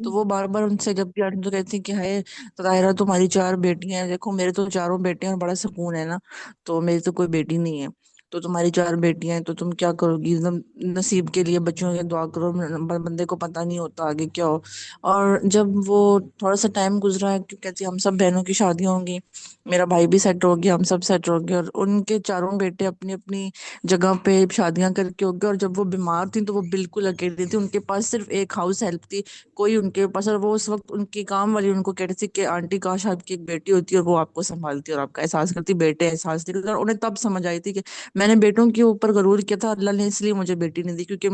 تو وہ بار بار ان سے جب بھی آتی تو کہتی ہیں کہ ہائے طاہرہ تمہاری 4 بیٹیاں ہیں، دیکھو میرے تو چاروں بیٹے ہیں اور بڑا سکون ہے نا، تو میری تو کوئی بیٹی نہیں ہے. تو تمہاری 4 بیٹیاں ہیں تو تم کیا کرو گی؟ ایک دم نصیب کے لیے بچوں کے دعا کرو، بندے کو پتہ نہیں ہوتا آگے کیا ہو. اور جب وہ تھوڑا سا ٹائم گزرا ہے، کیوں کہتی ہم سب بہنوں کی شادیاں ہوں گی، میرا بھائی بھی سیٹ ہو گیا، ہم سب سیٹ ہو گئے، اور ان کے چاروں بیٹے اپنی اپنی جگہ پہ شادیاں کر کے ہو گئے. اور جب وہ بیمار تھیں تو وہ بالکل اکیلی تھی، ان کے پاس صرف ایک ہاؤس ہیلپ تھی، کوئی ان کے پاس. اور وہ اس وقت ان کی کام والی ان کو کہتی تھی کہ آنٹی کاش آپ کی ایک بیٹی ہوتی اور وہ آپ کو سنبھالتی اور آپ کا احساس کرتی. بیٹے احساس نہیں کرتے. اور انہیں تب سمجھ آئی تھی کہ میں نے بیٹوں کے اوپر غرور کیا تھا، اللہ نے اس لیے مجھے بیٹی نہیں دی، کیونکہ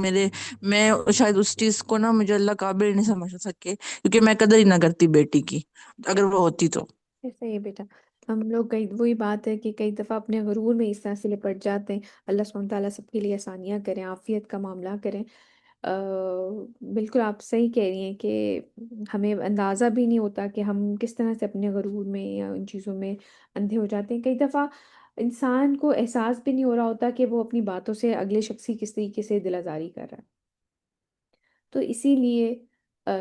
میں شاید اس چیز کو نا مجھے اللہ قابل نہیں سمجھ سکے، کیونکہ میں قدر ہی نہ کرتی بیٹی کی اگر وہ ہوتی تو. ایسا ہی ہے بیٹا. ہم لوگ کئی وہی بات ہے کہ کئی دفعہ اپنے غرور میں اس طرح سے لپٹ جاتے ہیں. اللہ سبحانہ تعالیٰ سب کے لیے آسانیاں کریں، عافیت کا معاملہ کریں. بالکل آپ صحیح کہہ رہی ہیں کہ ہمیں اندازہ بھی نہیں ہوتا کہ ہم کس طرح سے اپنے غرور میں یا ان چیزوں میں اندھے ہو جاتے ہیں. کئی دفعہ انسان کو احساس بھی نہیں ہو رہا ہوتا کہ وہ اپنی باتوں سے اگلے شخص کی کس طریقے سے دل آزاری کر رہا ہے. تو اسی لیے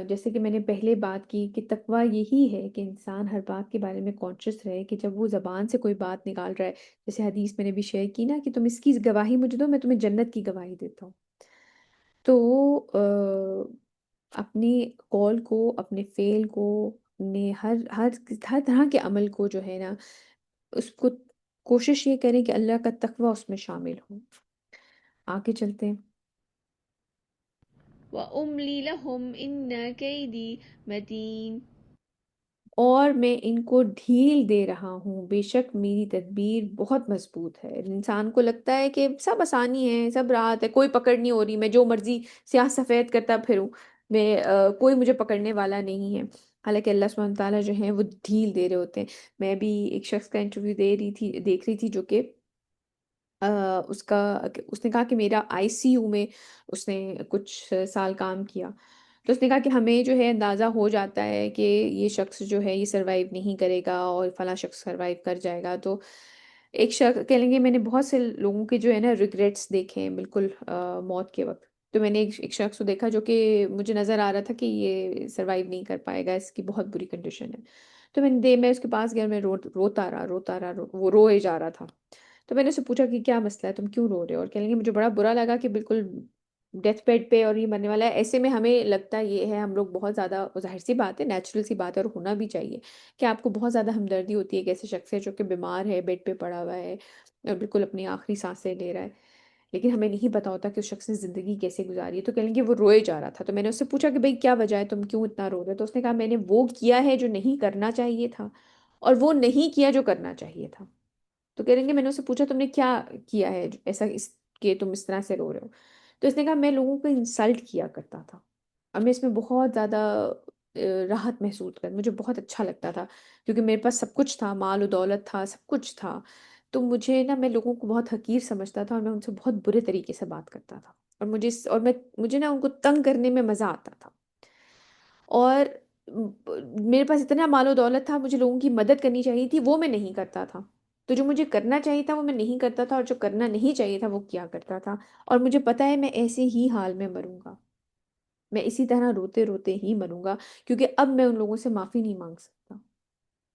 جیسے کہ میں نے پہلے بات کی کہ تقویٰ یہی ہے کہ انسان ہر بات کے بارے میں کانشیس رہے کہ جب وہ زبان سے کوئی بات نکال رہا ہے، جیسے حدیث میں نے بھی شیئر کی نا کہ تم اس کی گواہی مجھے دو، میں تمہیں جنت کی گواہی دیتا ہوں. تو اپنی قول کو، اپنے فعل کو، اپنے ہر ہر ہر طرح کے عمل کو جو ہے نا، اس کو کوشش یہ کریں کہ اللہ کا تقویٰ اس میں شامل ہو. آگے چلتے ہیں. وأملي لهم إن كيدي متين. اور میں ان کو ڈھیل دے رہا ہوں، بے شک میری تدبیر بہت مضبوط ہے. انسان کو لگتا ہے کہ سب آسانی ہے، سب راحت ہے، کوئی پکڑ نہیں ہو رہی، میں جو مرضی سیاہ سفید کرتا پھروں، میں کوئی مجھے پکڑنے والا نہیں ہے. حالانکہ اللہ سبحانہ تعالیٰ جو ہیں وہ ڈھیل دے رہے ہوتے ہیں. میں بھی ایک شخص کا انٹرویو دیکھ رہی تھی جو کہ اس کا اس نے کہا کہ میرا آئی سی یو میں اس نے کچھ سال کام کیا. تو اس نے کہا کہ ہمیں جو ہے اندازہ ہو جاتا ہے کہ یہ شخص جو ہے یہ سروائیو نہیں کرے گا اور فلاں شخص سروائیو کر جائے گا. تو ایک شخص کہہ لیں گے، میں نے بہت سے لوگوں کے جو ہے نا ریگریٹس دیکھے ہیں بالکل موت کے وقت. تو میں نے ایک شخص کو دیکھا جو کہ مجھے نظر آ رہا تھا کہ یہ سروائیو نہیں کر پائے گا، اس کی بہت بری کنڈیشن ہے. تو میں اس کے پاس گیا، میں روتا رہا وہ روئے جا رہا تھا. تو میں نے اسے پوچھا کہ کیا مسئلہ ہے، تم کیوں رو رہے ہو؟ اور کہنے لگے مجھے بڑا برا لگا کہ بالکل ڈیتھ بیڈ پہ اور یہ مرنے والا ہے. ایسے میں ہمیں لگتا یہ ہے، ہم لوگ بہت زیادہ، ظاہر سی بات ہے، نیچرل سی بات ہے اور ہونا بھی چاہیے کہ آپ کو بہت زیادہ ہمدردی ہوتی ہے ایک ایسے شخص سے جو کہ بیمار ہے، بیڈ پہ پڑا ہوا ہے اور بالکل اپنی آخری سانسیں لے رہا ہے. لیکن ہمیں نہیں پتا ہوتا کہ اس شخص نے زندگی کیسے گزاری ہے. تو کہیں گے وہ روئے جا رہا تھا. تو میں نے اس سے پوچھا کہ بھئی کیا وجہ ہے، تم کیوں اتنا رو رہے؟ تو اس نے کہا میں نے وہ کیا ہے جو نہیں کرنا چاہیے تھا، اور وہ نہیں کیا جو کرنا چاہیے تھا. تو کہہ رہیں گے میں نے اس سے پوچھا تم نے کیا کیا ہے ایسا کہ تم اس طرح سے رو رہے ہو؟ تو اس نے کہا میں لوگوں کو انسلٹ کیا کرتا تھا، اور میں اس میں بہت زیادہ راحت محسوس کر، مجھے بہت اچھا لگتا تھا کیونکہ میرے پاس سب کچھ تھا، مال و دولت تھا، سب کچھ تھا. تو مجھے نا، میں لوگوں کو بہت حقیر سمجھتا تھا اور میں ان سے بہت برے طریقے سے بات کرتا تھا، اور مجھے نا ان کو تنگ کرنے میں مزہ آتا تھا. اور میرے پاس اتنا مال و دولت تھا، مجھے لوگوں کی مدد کرنی چاہیے تھی، وہ میں نہیں کرتا تھا. تو جو مجھے کرنا چاہیے تھا وہ میں نہیں کرتا تھا، اور جو کرنا نہیں چاہیے تھا وہ کیا کرتا تھا. اور مجھے پتا ہے میں ایسے ہی حال میں مروں گا، میں اسی طرح روتے روتے ہی مروں گا، کیونکہ اب میں ان لوگوں سے معافی نہیں مانگ سکتا.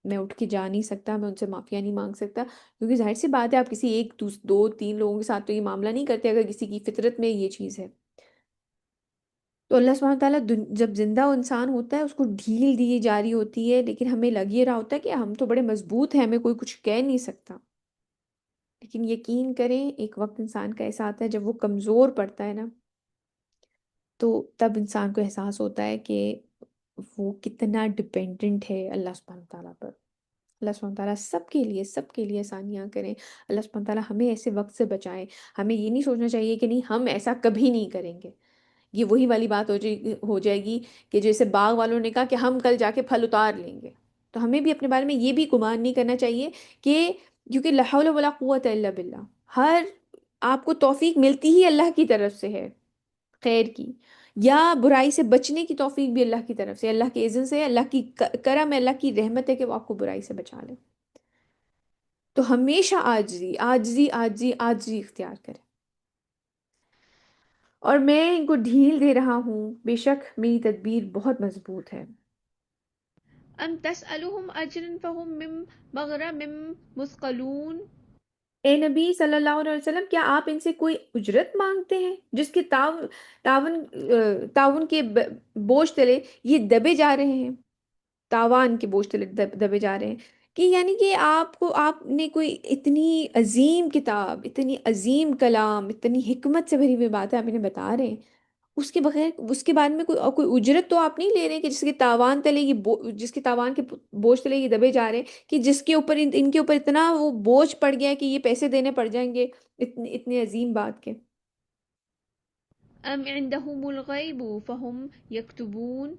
میں اٹھ کے جا نہیں سکتا، میں ان سے معافیاں نہیں مانگ سکتا، کیونکہ ظاہر سی بات ہے آپ کسی ایک دو تین لوگوں کے ساتھ تو یہ معاملہ نہیں کرتے اگر کسی کی فطرت میں یہ چیز ہے. تو اللہ سبحانہ تعالیٰ جب زندہ انسان ہوتا ہے اس کو ڈھیل دی جا رہی ہوتی ہے، لیکن ہمیں لگ یہ رہا ہوتا ہے کہ ہم تو بڑے مضبوط ہیں، ہمیں کوئی کچھ کہہ نہیں سکتا. لیکن یقین کریں ایک وقت انسان کا ایسا آتا ہے جب وہ کمزور پڑتا ہے نا، تو تب انسان کو احساس ہوتا ہے کہ وہ کتنا ڈپینڈنٹ ہے اللہ سبحانہ تعالیٰ پر. اللہ سبحانہ تعالیٰ سب کے لیے آسانیاں کریں. اللہ سبحانہ تعالیٰ ہمیں ایسے وقت سے بچائیں. ہمیں یہ نہیں سوچنا چاہیے کہ نہیں ہم ایسا کبھی نہیں کریں گے. یہ وہی والی بات ہو جائے گی کہ جیسے باغ والوں نے کہا کہ ہم کل جا کے پھل اتار لیں گے. تو ہمیں بھی اپنے بارے میں یہ بھی گمان نہیں کرنا چاہیے کہ کیونکہ لا حول ولا قوت الا باللہ، ہر آپ کو توفیق ملتی ہی اللہ کی طرف سے ہے خیر کی. یا برائی سے بچنے کی توفیق بھی اللہ کی طرف سے، اللہ کے اذن سے، اللہ کی کرم ہے، اللہ کی رحمت ہے کہ وہ آپ کو برائی سے بچا لے۔ تو ہمیشہ آجزی آجزی آجزی آجزی اختیار کریں، اور میں ان کو ڈھیل دے رہا ہوں، بے شک میری تدبیر بہت مضبوط ہے۔ أم تسألهم أجرا فهم من مغرم مثقلون۔ اے نبی صلی اللہ علیہ وسلم، کیا آپ ان سے کوئی اجرت مانگتے ہیں جس کے تعاون کے بوجھ تلے یہ دبے جا رہے ہیں؟ تاوان کے بوجھ تلے دبے جا رہے ہیں، کہ یعنی کہ آپ نے کوئی اتنی عظیم کتاب، اتنی عظیم کلام، اتنی حکمت سے بھری ہوئی باتیں آپ انہیں بتا رہے ہیں، اس کے بغیر اس کے بعد میں کوئی اجرت تو آپ نہیں لے رہے ہیں، کہ جس کے تاوان تلے جس کے تاوان کے بوجھ تلے یہ دبے جا رہے ہیں، کہ جس کے اوپر ان کے اوپر اتنا وہ بوجھ پڑ گیا ہے کہ یہ پیسے دینے پڑ جائیں گے اتنی عظیم بات کے۔ أم عندهم الغيب فهم يكتبون۔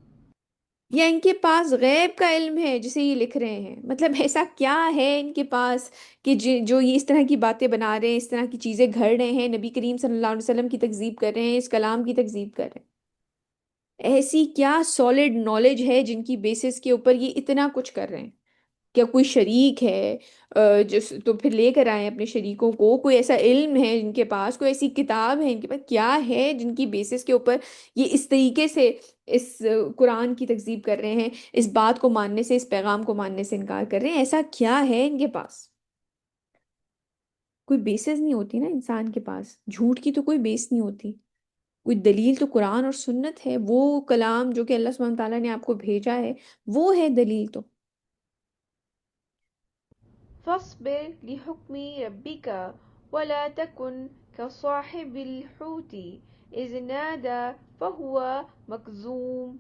یا ان کے پاس غیب کا علم ہے جسے یہ لکھ رہے ہیں؟ مطلب ایسا کیا ہے ان کے پاس کہ جو یہ اس طرح کی باتیں بنا رہے ہیں، اس طرح کی چیزیں گھڑ رہے ہیں، نبی کریم صلی اللہ علیہ وسلم کی تکذیب کر رہے ہیں، اس کلام کی تکذیب کر رہے ہیں؟ ایسی کیا سالڈ نالج ہے جن کی بیسس کے اوپر یہ اتنا کچھ کر رہے ہیں؟ کیا کوئی شریک ہے جس تو پھر لے کر آئے اپنے شریکوں کو؟ کوئی ایسا علم ہے جن کے پاس؟ کوئی ایسی کتاب ہے ان کے پاس؟ کیا ہے جن کی بیسس کے اوپر یہ اس طریقے سے اس قرآن کی تکذیب کر رہے ہیں، اس بات کو ماننے سے، اس پیغام کو ماننے سے انکار کر رہے ہیں؟ ایسا کیا ہے ان کے پاس؟ کوئی بیسس نہیں ہوتی نا انسان کے پاس، جھوٹ کی تو کوئی بیس نہیں ہوتی، کوئی دلیل تو قرآن اور سنت ہے، وہ کلام جو کہ اللہ سبحانہ تعالیٰ نے آپ کو بھیجا ہے وہ ہے دلیل تو۔ فاصبر لحكم ربك ولا تكن كصاحب الحوت إذ نادى فهو مكظوم۔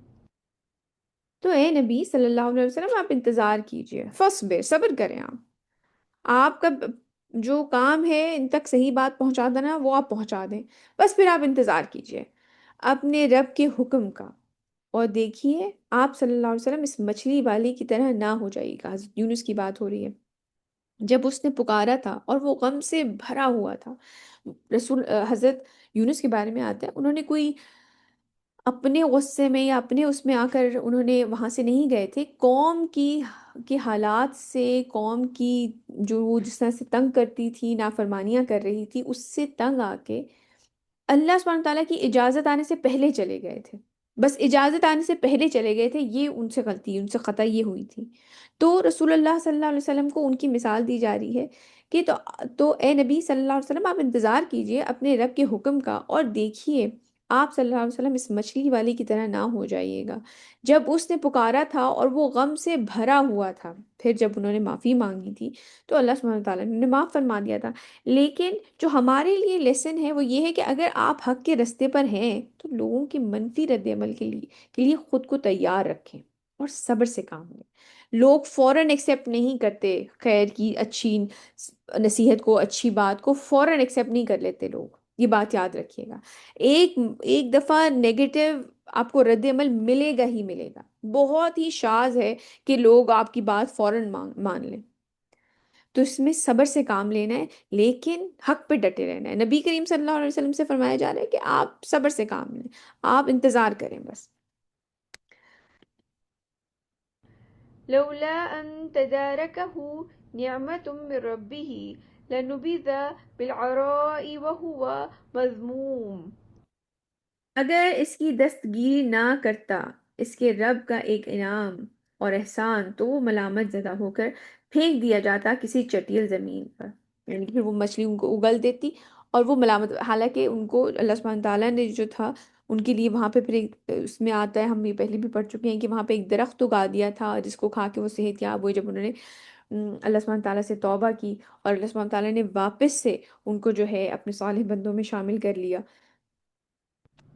تو اے نبی صلی اللہ علیہ وسلم، آپ انتظار کیجئے، فصبر، صبر کریں، آپ کا جو کام ہے ان تک صحیح بات پہنچا دینا وہ آپ پہنچا دیں، بس پھر آپ انتظار کیجئے اپنے رب کے حکم کا، اور دیکھیے آپ صلی اللہ علیہ وسلم اس مچھلی والی کی طرح نہ ہو جائے گا۔ حضرت یونس کی بات ہو رہی ہے، جب اس نے پکارا تھا اور وہ غم سے بھرا ہوا تھا۔ حضرت یونس کے بارے میں آتا ہے، انہوں نے کوئی اپنے غصے میں یا اپنے اس میں آ کر انہوں نے وہاں سے نہیں گئے تھے، قوم کی حالات سے، قوم کی جو وہ جس طرح سے تنگ کرتی تھی، نافرمانیاں کر رہی تھی، اس سے تنگ آ کے اللہ سبحانہ تعالیٰ کی اجازت آنے سے پہلے چلے گئے تھے، بس اجازت آنے سے پہلے چلے گئے تھے، یہ ان سے غلطی، ان سے خطا یہ ہوئی تھی۔ تو رسول اللہ صلی اللہ علیہ وسلم کو ان کی مثال دی جا رہی ہے کہ تو اے نبی صلی اللہ علیہ وسلم، آپ انتظار کیجئے اپنے رب کے حکم کا، اور دیکھیے آپ صلی اللہ علیہ وسلم اس مچھلی والی کی طرح نہ ہو جائیے گا۔ جب اس نے پکارا تھا اور وہ غم سے بھرا ہوا تھا، پھر جب انہوں نے معافی مانگی تھی تو اللہ سبحانہ تعالیٰ نے معاف فرما دیا تھا۔ لیکن جو ہمارے لیے لیسن ہے وہ یہ ہے کہ اگر آپ حق کے رستے پر ہیں تو لوگوں کے منفی رد عمل کے لیے خود کو تیار رکھیں اور صبر سے کام لیں۔ لوگ فوراً ایکسیپٹ نہیں کرتے، خیر کی اچھی نصیحت کو، اچھی بات کو فوراً ایکسیپٹ نہیں کر لیتے لوگ، یہ بات یاد رکھیے گا۔ ایک دفعہ نیگیٹو آپ کو رد عمل ملے گا ہی ملے گا، بہت ہی شاذ ہے کہ لوگ آپ کی بات فوراً مان لیں۔ تو اس میں صبر سے کام لینا ہے، لیکن حق پہ ڈٹے رہنا ہے۔ نبی کریم صلی اللہ علیہ وسلم سے فرمایا جا رہا ہے کہ آپ صبر سے کام لیں، آپ انتظار کریں بس۔ لولا أن تداركه نعمة من ربه لنبذ بالعراء وهو مذموم۔ اگر اس کی دستگیری نہ کرتا اس کے رب کا ایک انعام اور احسان، تو وہ ملامت زدہ ہو کر پھینک دیا جاتا کسی چٹیل زمین پر، یعنی کہ پھر وہ مچھلی ان کو اگل دیتی اور وہ ملامت، حالانکہ ان کو اللہ سبحانہ تعالیٰ نے جو تھا ان کے لیے وہاں پہ پھر اس میں آتا ہے، ہم یہ پہلے بھی پڑھ چکے ہیں کہ وہاں پہ ایک درخت اگا دیا تھا جس کو کھا کے وہ صحت یاب ہوئے، جب انہوں نے اللہ سبحانہ تعالیٰ سے توبہ کی اور اللہ سبحانہ تعالیٰ نے واپس سے ان کو جو ہے اپنے صالح بندوں میں شامل کر لیا۔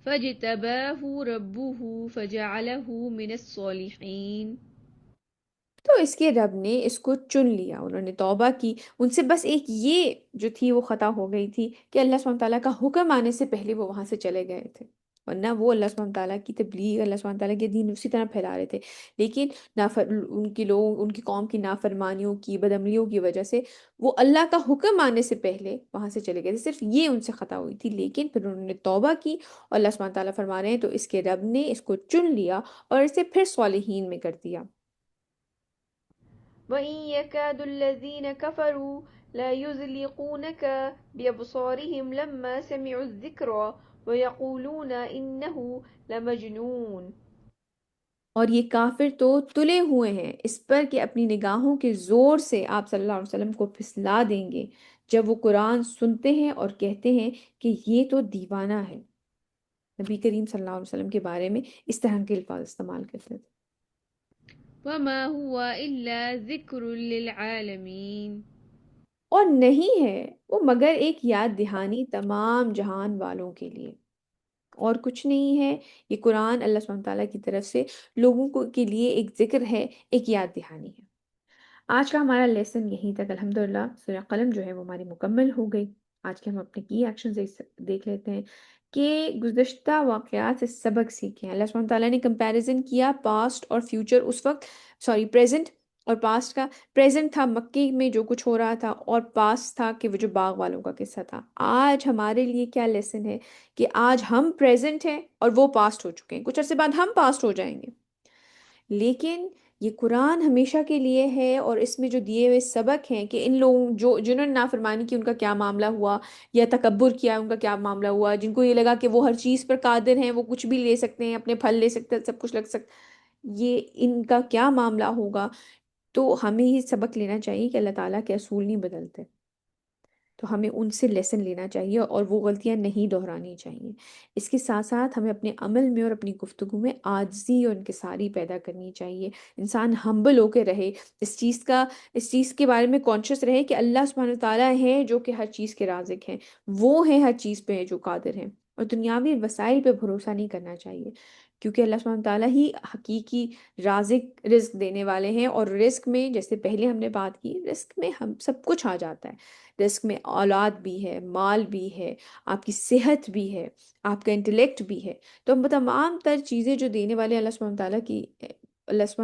فاجتباه ربه فجعله من الصالحين۔ تو اس کے رب نے اس کو چن لیا، انہوں نے توبہ کی، ان سے بس ایک یہ جو تھی وہ خطا ہو گئی تھی کہ اللہ سبحانہ تعالیٰ کا حکم آنے سے پہلے وہ وہاں سے چلے گئے تھے۔ ورنہ وہ اللہ سبحانہ تعالیٰ کی تبلیغ، اللہ سبحانہ تعالیٰ کے دین اسی طرح پھیلا رہے تھے، لیکن ان کی قوم کی نافرمانیوں کی بدعملیوں کی وجہ سے وہ اللہ کا حکم آنے سے پہلے وہاں سے چلے گئے تھے، صرف یہ ان سے خطا ہوئی تھی، لیکن پھر انہوں نے توبہ کی، اور اللہ سبحانہ تعالیٰ فرما رہے ہیں تو اس کے رب نے اس کو چن لیا اور اسے پھر صالحین میں کر دیا۔ وإن يكاد الذين كفروا لا يزلقونك بأبصارهم لما سمعوا الذكر ويقولون إنه لمجنون۔ اور یہ کافر تو تلے ہوئے ہیں اس پر کہ اپنی نگاہوں کے زور سے آپ صلی اللہ علیہ وسلم کو پھسلا دیں گے جب وہ قرآن سنتے ہیں اور کہتے ہیں کہ یہ تو دیوانہ ہے۔ نبی کریم صلی اللہ علیہ وسلم کے بارے میں اس طرح کے الفاظ استعمال کرتے تھے۔ وما هو إلا ذكر للعالمين۔ اور نہیں ہے وہ مگر ایک یاد دہانی تمام جہان والوں کے لیے، اور کچھ نہیں ہے، یہ قرآن اللہ سبحانہ تعالیٰ کی طرف سے لوگوں کو کے لیے ایک ذکر ہے، ایک یاد دہانی ہے۔ آج کا ہمارا لیسن یہیں تک الحمدللہ سورہ قلم جو ہے وہ ہماری مکمل ہو گئی۔ آج کے ہم اپنے کی ایکشن دیکھ لیتے ہیں کہ گزشتہ واقعات سے سبق سیکھیں۔ اللہ سبحانہ تعالیٰ نے کمپیریزن کیا پاسٹ اور فیوچر، اس وقت پریزنٹ اور پاسٹ کا۔ پریزنٹ تھا مکی میں جو کچھ ہو رہا تھا، اور پاسٹ تھا کہ وہ جو باغ والوں کا قصہ تھا۔ آج ہمارے لیے کیا لیسن ہے کہ آج ہم پریزنٹ ہیں اور وہ پاسٹ ہو چکے ہیں، کچھ عرصے بعد ہم پاسٹ ہو جائیں گے، لیکن یہ قرآن ہمیشہ کے لیے ہے، اور اس میں جو دیے ہوئے سبق ہیں کہ ان لوگوں جنہوں نے نافرمانی کی ان کا کیا معاملہ ہوا، یا تکبر کیا ان کا کیا معاملہ ہوا، جن کو یہ لگا کہ وہ ہر چیز پر قادر ہیں، وہ کچھ بھی لے سکتے ہیں، اپنے پھل لے سکتے ہیں، سب کچھ لگ سکتا، یہ ان کا کیا معاملہ ہوگا۔ تو ہمیں یہ سبق لینا چاہیے کہ اللہ تعالیٰ کے اصول نہیں بدلتے، تو ہمیں ان سے لیسن لینا چاہیے اور وہ غلطیاں نہیں دہرانی چاہیے۔ اس کے ساتھ ساتھ ہمیں اپنے عمل میں اور اپنی گفتگو میں عاجزی اور انکساری پیدا کرنی چاہیے، انسان ہمبل ہو کے رہے، اس چیز کے بارے میں کانشیس رہے کہ اللہ سبحانہ تعالیٰ ہے جو کہ ہر چیز کے رازق ہیں، وہ ہیں ہر چیز پہ جو قادر ہیں، اور دنیاوی وسائل پہ بھروسہ نہیں کرنا چاہیے، کیونکہ اللہ سبحانہ تعالیٰ ہی حقیقی رازق رزق دینے والے ہیں، اور رزق میں جیسے پہلے ہم نے بات کی، رزق میں ہم سب کچھ آ جاتا ہے، رزق میں اولاد بھی ہے، مال بھی ہے، آپ کی صحت بھی ہے، آپ کا انٹلیکٹ بھی ہے، تو ہم تمام تر چیزیں جو دینے والے اللہ سبحانہ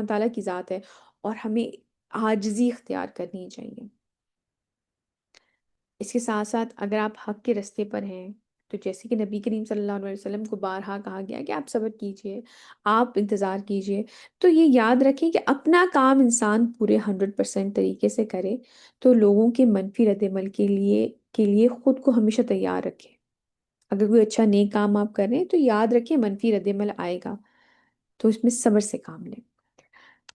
تعالیٰ کی ذات ہے، اور ہمیں عاجزی اختیار کرنی چاہیے۔ اس کے ساتھ ساتھ اگر آپ حق کے رستے پر ہیں تو جیسے کہ نبی کریم صلی اللہ علیہ وسلم کو بارہا کہا گیا کہ آپ صبر کیجئے، آپ انتظار کیجئے، تو یہ یاد رکھیں کہ اپنا کام انسان پورے 100% طریقے سے کرے، تو لوگوں کے منفی رد عمل کے لیے خود کو ہمیشہ تیار رکھیں۔ اگر کوئی اچھا نیک کام آپ کر رہے ہیں تو یاد رکھیں منفی رد عمل آئے گا، تو اس میں صبر سے کام لیں۔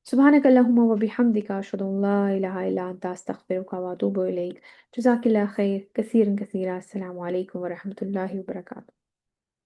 سبحانک اللہم و بحمدک اشہد ان لا الہ الا انت استغفرک و اتوب الیک۔ جزاک اللہ خیر کثیرا کثیرا۔ السلام علیکم ورحمۃ اللہ وبرکاتہ۔